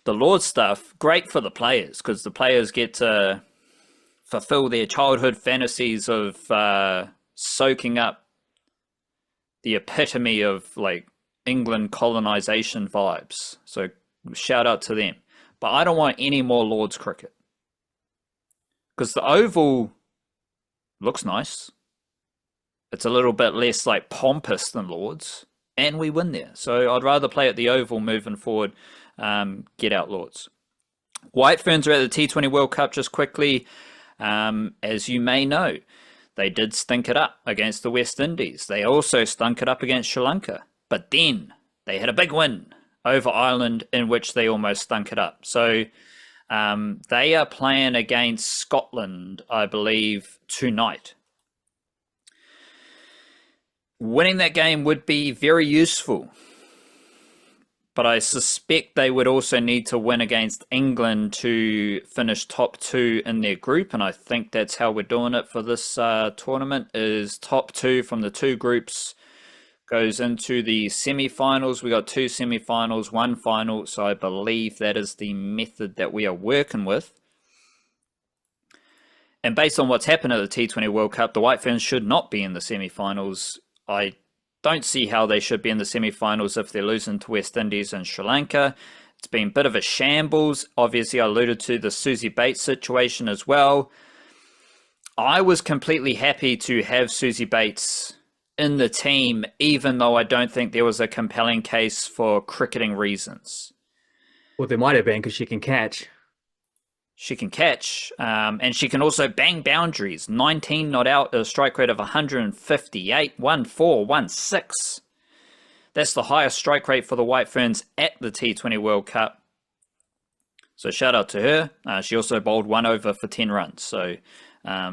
the Lords stuff, great for the players because the players get to fulfill their childhood fantasies of soaking up the epitome of like England colonization vibes. So shout out to them. But I don't want any more Lords cricket because the Oval looks nice. It's a little bit less like pompous than Lords, and we win there. So I'd rather play at the Oval moving forward. Get out Lords. White Ferns are at the T20 World Cup just quickly. As you may know, they did stink it up against the West Indies. They also stunk it up against Sri Lanka. But then they had a big win over Ireland in which they almost stunk it up. So they are playing against Scotland, I believe, tonight. Winning that game would be very useful. But I suspect they would also need to win against England to finish top 2 in their group. And I think that's how we're doing it for this tournament is top 2 from the 2 groups goes into the semi-finals. We got 2 semi-finals, 1 final. So I believe that is the method that we are working with. And based on what's happened at the T20 World Cup, the White Ferns should not be in the semi-finals. I don't see how they should be in the semi-finals if they're losing to West Indies and Sri Lanka. It's been a bit of a shambles. Obviously, I alluded to the Susie Bates situation as well. I was completely happy to have Susie Bates in the team, even though I don't think there was a compelling case for cricketing reasons. Well, there might have been because she can catch. She can catch, and she can also bang boundaries. 19 not out, a strike rate of 158, 1-4, 1-6. That's the highest strike rate for the White Ferns at the T20 World Cup. So shout out to her. She also bowled 1 over for 10 runs. So a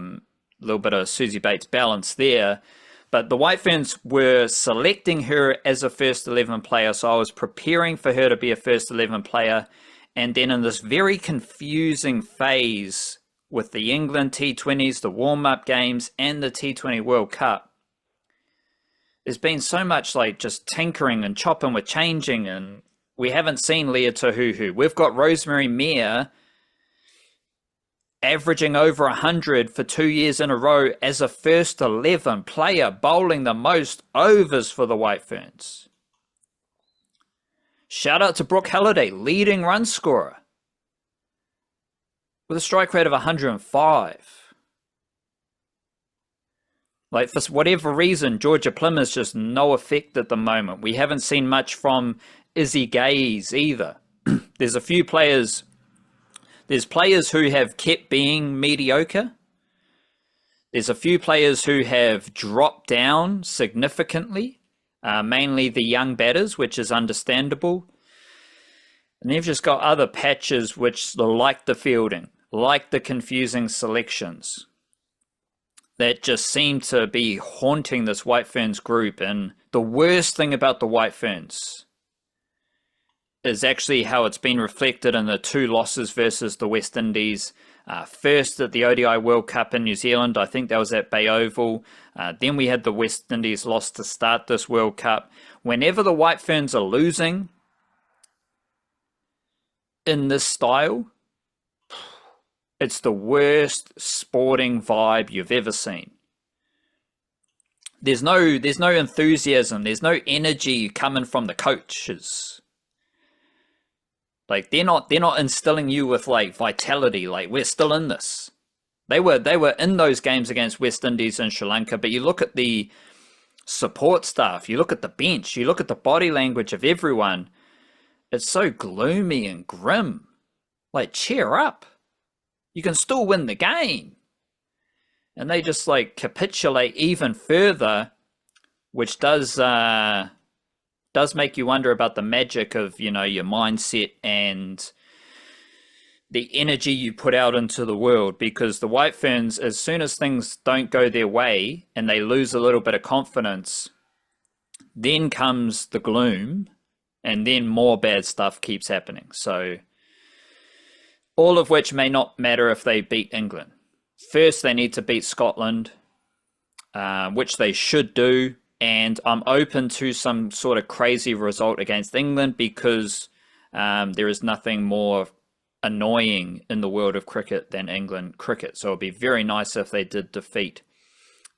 little bit of Susie Bates balance there. But the White Ferns were selecting her as a first 11 player. So I was preparing for her to be a first 11 player. And then in this very confusing phase with the England T20s, the warm-up games, and the T20 World Cup, there's been so much like just tinkering and chopping with changing, and we haven't seen Leah Tahuhu. We've got Rosemary Mayer averaging over 100 for 2 years in a row as a first 11 player, bowling the most overs for the White Ferns. Shout out to Brooke Halliday, leading run scorer, with a strike rate of 105. Like, for whatever reason, Georgia Plymouth's just no effect at the moment. We haven't seen much from Izzy Gaze either. There's a few players. There's players who have kept being mediocre. There's a few players who have dropped down significantly, mainly the young batters, which is understandable. And they've just got other patches which like the fielding, like the confusing selections, that just seem to be haunting this White Ferns group. And the worst thing about the White Ferns is actually how it's been reflected in the 2 losses versus the West Indies. First at the ODI World Cup in New Zealand, I think that was at Bay Oval. Then we had the West Indies loss to start this World Cup. Whenever the White Ferns are losing in this style, it's the worst sporting vibe you've ever seen. There's no enthusiasm. There's no energy coming from the coaches. Like, they're not instilling you with like vitality. Like, we're still in this. They were in those games against West Indies and Sri Lanka. But you look at the support staff. You look at the bench. You look at the body language of everyone. It's so gloomy and grim. Like, cheer up. You can still win the game. And they just like capitulate even further, which does make you wonder about the magic of, you know, your mindset and the energy you put out into the world. Because the White Ferns, as soon as things don't go their way and they lose a little bit of confidence, then comes the gloom, and then more bad stuff keeps happening. So all of which may not matter if they beat England. First, they need to beat Scotland, which they should do. And I'm open to some sort of crazy result against England, because there is nothing more annoying in the world of cricket than England cricket. So it'd be very nice if they did defeat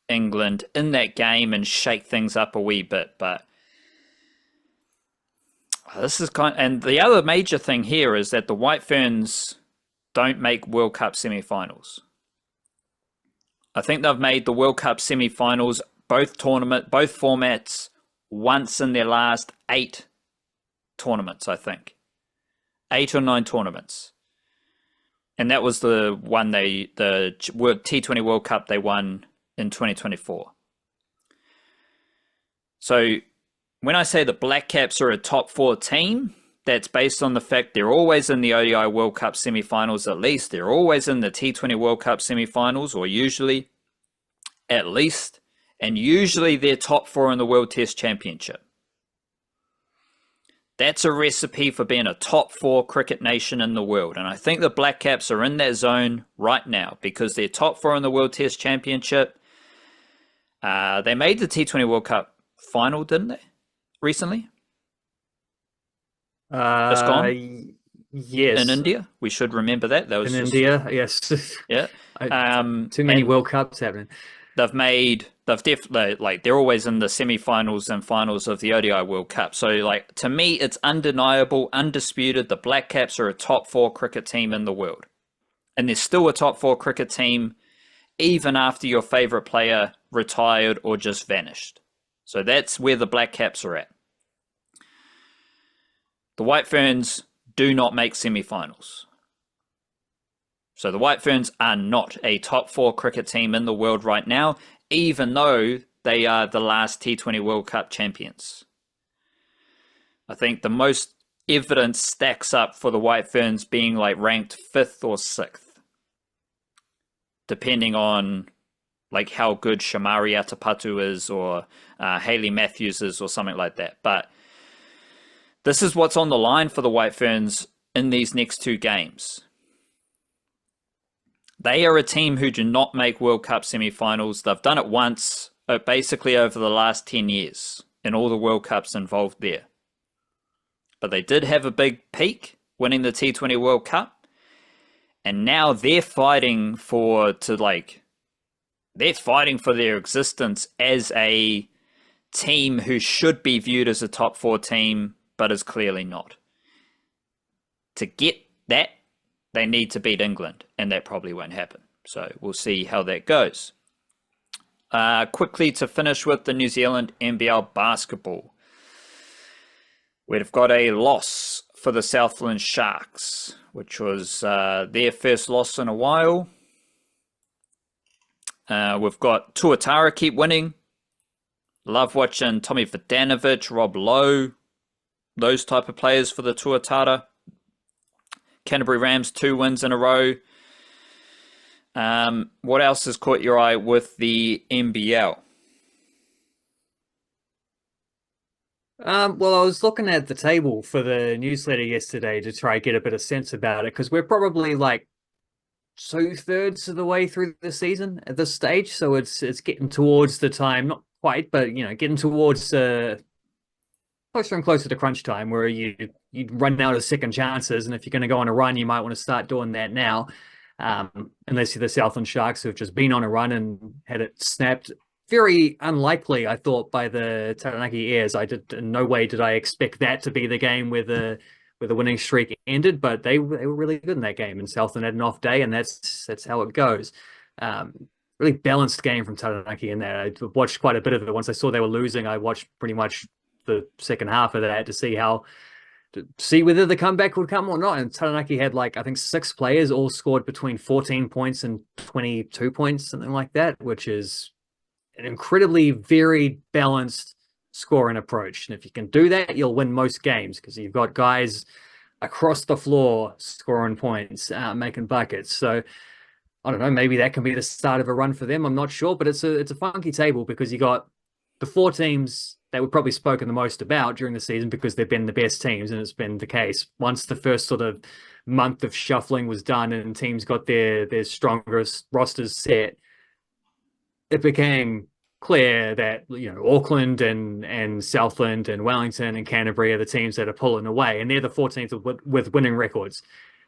England in that game and shake things up a wee bit. But this is and the other major thing here is that the White Ferns don't make World Cup semi-finals. I think they've made the World Cup semi-finals, both formats, once in their last 8 tournaments, I think. 8 or 9 tournaments. And that was the one the T20 World Cup they won in 2024. So when I say the Blackcaps are a top 4 team, that's based on the fact they're always in the ODI World Cup semi-finals at least. They're always in the T20 World Cup semi-finals, or usually, at least. And usually they're top 4 in the World Test Championship. That's a recipe for being a top 4 cricket nation in the world. And I think the Blackcaps are in that zone right now, because they're top 4 in the World Test Championship. They made the T20 World Cup final, didn't they? Recently? Just gone? Yes. In India? We should remember that. That was in India, yes. Yeah. Too many World Cups happening. They've definitely, like, they're always in the semi-finals and finals of the ODI World Cup. So, like, to me, it's undeniable, undisputed. The Blackcaps are a top 4 cricket team in the world. And they're still a top 4 cricket team even after your favorite player retired or just vanished. So that's where the Blackcaps are at. The White Ferns do not make semi-finals. So the White Ferns are not a top 4 cricket team in the world right now, even though they are the last T20 World Cup champions. I think the most evidence stacks up for the White Ferns being like ranked 5th or 6th, depending on like how good Shamari Atapatu is, or Hayley Matthews is, or something like that. But this is what's on the line for the White Ferns in these next 2 games. They are a team who do not make World Cup semi-finals. They've done it once, basically over the last 10 years, in all the World Cups involved there. But they did have a big peak, winning the T20 World Cup. And now they're fighting for their existence as a team who should be viewed as a top 4 team, but is clearly not. To get that, they need to beat England, and that probably won't happen. So we'll see how that goes. Quickly to finish with the New Zealand NBL basketball. We've got a loss for the Southland Sharks, which was their first loss in a while. We've got Tuatara keep winning. Love watching Tommy Vodanovic, Rob Lowe, those type of players for the Tuatara. Canterbury Rams, 2 wins in a row. What else has caught your eye with the NBL? Well, I was looking at the table for the newsletter yesterday to try and get a bit of sense about it, because we're probably like 2/3 of the way through the season at this stage. So it's getting towards the time, not quite, but getting towards closer and closer to crunch time, where you run out of second chances, and if you're going to go on a run, you might want to start doing that now. Unless you're the Southland Sharks, who've just been on a run and had it snapped. Very unlikely, I thought, by the Taranaki Airs. In no way did I expect that to be the game where the winning streak ended, but they were really good in that game, and Southland had an off day, and that's how it goes. Really balanced game from Taranaki in there. I watched quite a bit of it. Once I saw they were losing, I watched pretty much the second half of that to see whether the comeback would come or not. And Taranaki had I think 6 players all scored between 14 points and 22 points, something like that, which is an incredibly very balanced scoring approach. And if you can do that, you'll win most games, because you've got guys across the floor scoring points, making buckets. So I don't know, maybe that can be the start of a run for them. I'm not sure, but it's a funky table, because you got the 4 teams that we've probably spoken the most about during the season because they've been the best teams, and it's been the case. Once the first sort of month of shuffling was done and teams got their strongest rosters set, it became clear that Auckland and Southland and Wellington and Canterbury are the teams that are pulling away, and they're the 4 teams with winning records.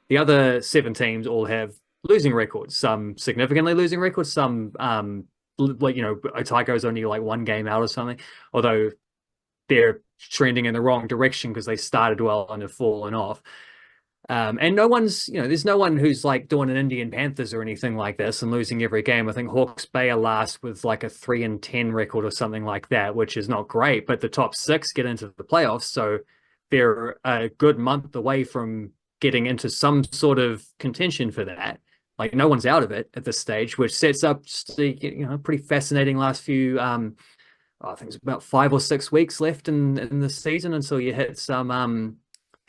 The other 7 teams all have losing records, some significantly losing records, some Otago's only 1 game out or something, although they're trending in the wrong direction because they started well and have fallen off. And no one's, there's no one who's doing an Indian Panthers or anything like this and losing every game. I think Hawke's Bay are last with a 3-10 record or something like that, which is not great, but the top 6 get into the playoffs. So they're a good month away from getting into some sort of contention for that. No one's out of it at this stage, which sets up just a pretty fascinating last few, I think it's about 5 or 6 weeks left in the season until you hit some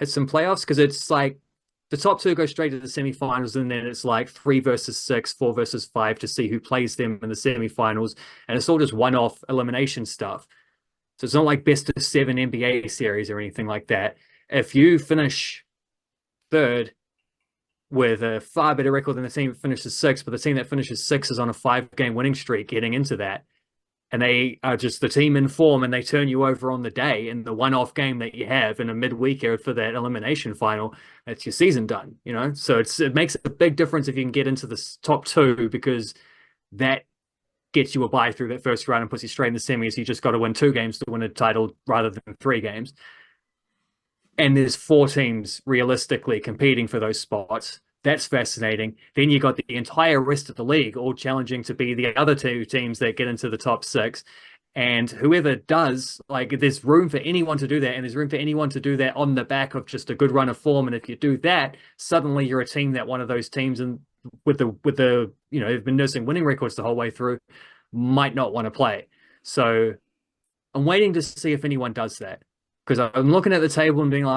playoffs, because it's the top 2 go straight to the semifinals, and then it's 3 versus 6, 4 versus 5 to see who plays them in the semifinals, and it's all just one-off elimination stuff. So it's not like best of 7 NBA series or anything like that. If you finish 3rd with a far better record than the team that finishes 6th, but the team that finishes 6th is on a 5-game winning streak getting into that, and they are just the team in form, and they turn you over on the day in the one-off game that you have in a midweeker for that elimination final, that's your season done, So it makes a big difference if you can get into the top 2, because that gets you a bye through that first round and puts you straight in the semis. You just got to win 2 games to win a title rather than 3 games. And there's 4 teams realistically competing for those spots. That's fascinating. Then you got the entire rest of the league all challenging to be the other 2 teams that get into the top 6. And whoever does, there's room for anyone to do that. And there's room for anyone to do that on the back of just a good run of form. And if you do that, suddenly you're a team that one of those teams, and with the have been nursing winning records the whole way through, might not want to play. So I'm waiting to see if anyone does that, because I'm looking at the table and being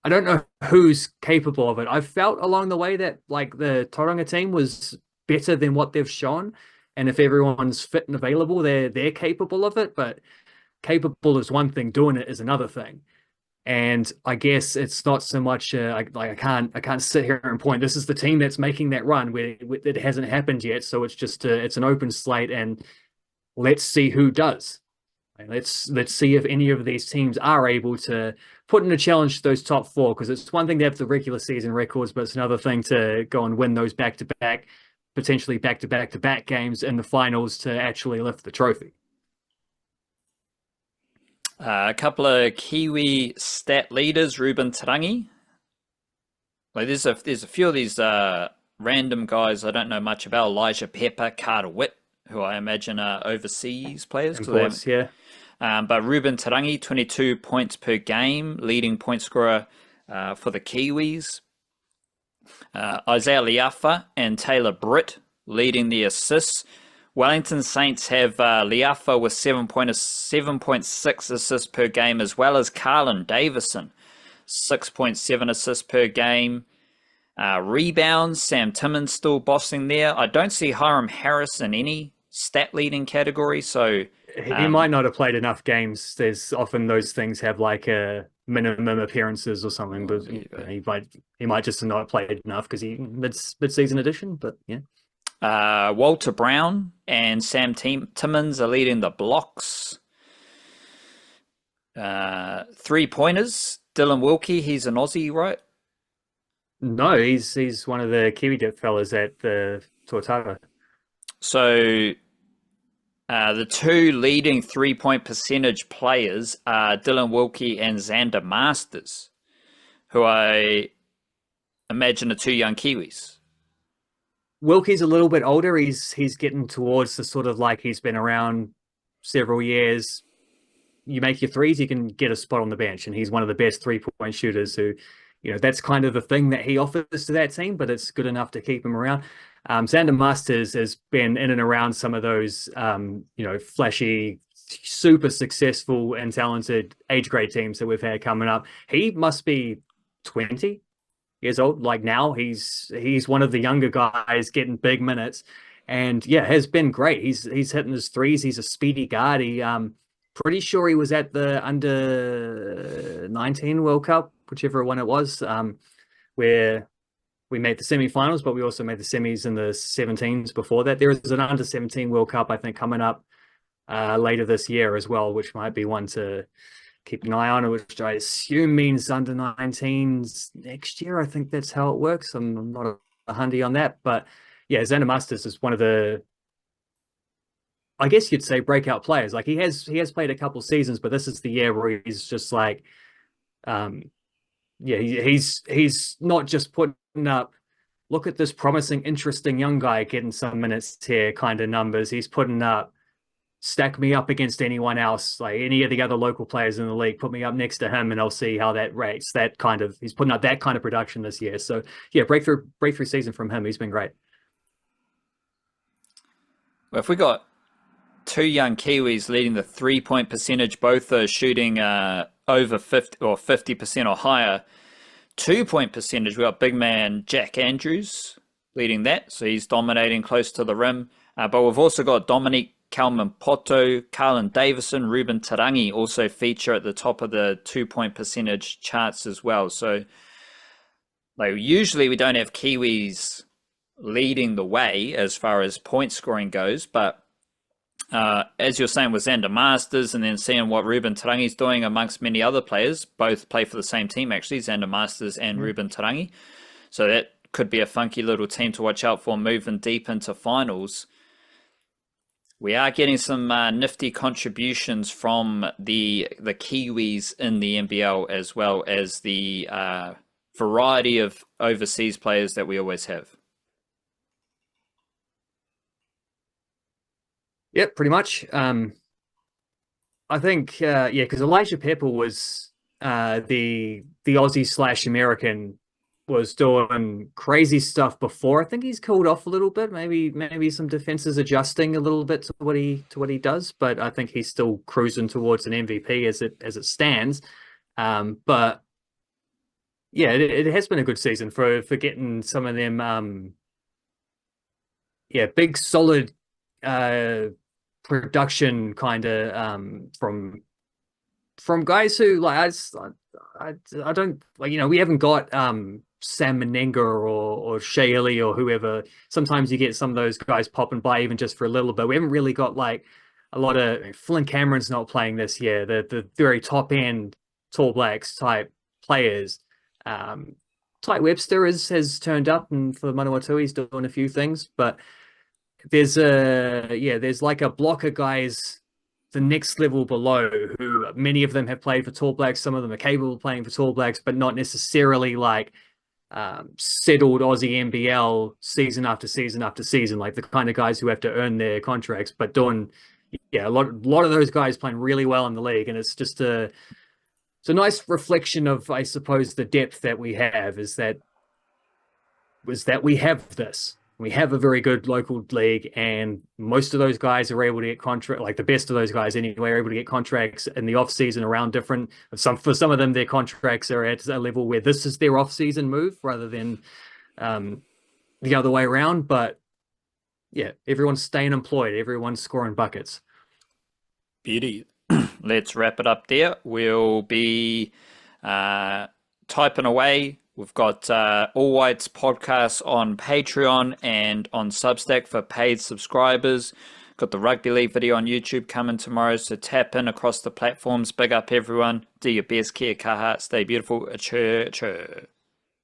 I don't know who's capable of it. I've felt along the way that the Tauranga team was better than what they've shown. And if everyone's fit and available, they're capable of it. But capable is one thing, doing it is another thing. And I guess it's not so much I can't sit here and point, this is the team that's making that run where it hasn't happened yet. So it's just it's an open slate, and let's see who does. Let's see if any of these teams are able to put in a challenge to those top 4, because it's one thing to have the regular season records, but it's another thing to go and win those back-to-back, potentially back-to-back-to-back games in the finals to actually lift the trophy. A couple of Kiwi stat leaders, Ruben Tarangi. There's a few of these random guys I don't know much about. Elijah Pepper, Carter Witt, who I imagine are overseas players. Imports, yeah. But Ruben Tarangi, 22 points per game, leading point scorer for the Kiwis. Isaiah Liafa and Taylor Britt leading the assists. Wellington Saints have Liafa with 7.6 assists per game, as well as Carlin Davison, 6.7 assists per game. Rebounds, Sam Timmins still bossing there. I don't see Hiram Harris in any stat leading category, so he might not have played enough games. There's often those things have like a minimum appearances or something, but he might just not have played enough because he mid-season addition. But yeah. Walter Brown and Sam Timmins are leading the blocks. 3-pointers, Dylan Wilkie, he's an Aussie, right? No, he's one of the Kiwi dip fellas at the Tortara. So the two leading 3-point percentage players are Dylan Wilkie and Xander Masters, who I imagine are two young Kiwis. Wilkie's a little bit older. He's getting towards the sort of like he's been around several years. You make your threes, you can get a spot on the bench, and he's one of the best 3-point shooters who, that's kind of the thing that he offers to that team, but it's good enough to keep him around. Xander Masters has been in and around some of those, flashy, super successful and talented age grade teams that we've had coming up. He must be 20 years old. Like now he's one of the younger guys getting big minutes, and yeah, has been great. He's hitting his threes. He's a speedy guard. He pretty sure he was at the under 19 World Cup, whichever one it was, where we made the semi-finals, but we also made the semis and the 17s before that. There is an under 17 World Cup, I think, coming up later this year as well, which might be one to keep an eye on, which I assume means under 19s next year. I think that's how it works. I'm not a handy on that, but yeah, Xander Masters is one of the, I guess you'd say, breakout players. Like he has played a couple seasons, but this is the year where he's just like, he's not just putting up, look at this promising, interesting young guy getting some minutes here kind of numbers. He's putting up, stack me up against anyone else, like any of the other local players in the league, put me up next to him and I'll see how that rates. He's putting up that kind of production this year. So yeah, breakthrough season from him. He's been great. Well, if we got two young Kiwis leading the 3-point percentage, both are shooting over 50 or 50% or higher. 2-point percentage, we got big man Jack Andrews leading that, so he's dominating close to the rim. But we've also got Dominique Kalman-Poto, Carlin Davison, Ruben Tarangi also feature at the top of the 2-point percentage charts as well. So like usually we don't have Kiwis leading the way as far as point scoring goes, but as you're saying with Xander Masters and then seeing what Ruben Tarangi's doing amongst many other players, both play for the same team actually, Xander Masters and Ruben Tarangi. So that could be a funky little team to watch out for moving deep into finals. We are getting some nifty contributions from the Kiwis in the NBL, as well as the variety of overseas players that we always have. Yep, pretty much. I think, because Elijah Pepper was the Aussie / American, was doing crazy stuff before. I think he's cooled off a little bit. Maybe some defenses adjusting a little bit to what he does, but I think he's still cruising towards an MVP as it stands. But yeah, it has been a good season for getting some of them. Big solid production kind of from guys who like I don't like, we haven't got Sam Menenga or Shea Ili or whoever. Sometimes you get some of those guys popping by even just for a little bit. We haven't really got like a lot of Flynn Cameron's not playing this year. The very top end Tall Blacks type players. Ty Webster has turned up, and for Manawatu he's doing a few things, but there's like a block of guys the next level below who many of them have played for Tall Blacks. Some of them are capable of playing for Tall Blacks, but not necessarily like settled Aussie NBL season after season after season, like the kind of guys who have to earn their contracts, but doing, yeah, a lot of those guys playing really well in the league, and it's just it's a nice reflection of, I suppose, the depth that we have is that we have this. We have a very good local league, and most of those guys are able to get contract, like the best of those guys anyway, are able to get contracts in the off season around different. For some of them, their contracts are at a level where this is their off season move rather than the other way around. But yeah, everyone's staying employed, everyone's scoring buckets. Beauty. Let's wrap it up there. We'll be typing away. We've got All Whites podcast on Patreon and on Substack for paid subscribers. Got the Rugby League video on YouTube coming tomorrow, so tap in across the platforms. Big up everyone. Do your best. Kia kaha. Stay beautiful. Chur.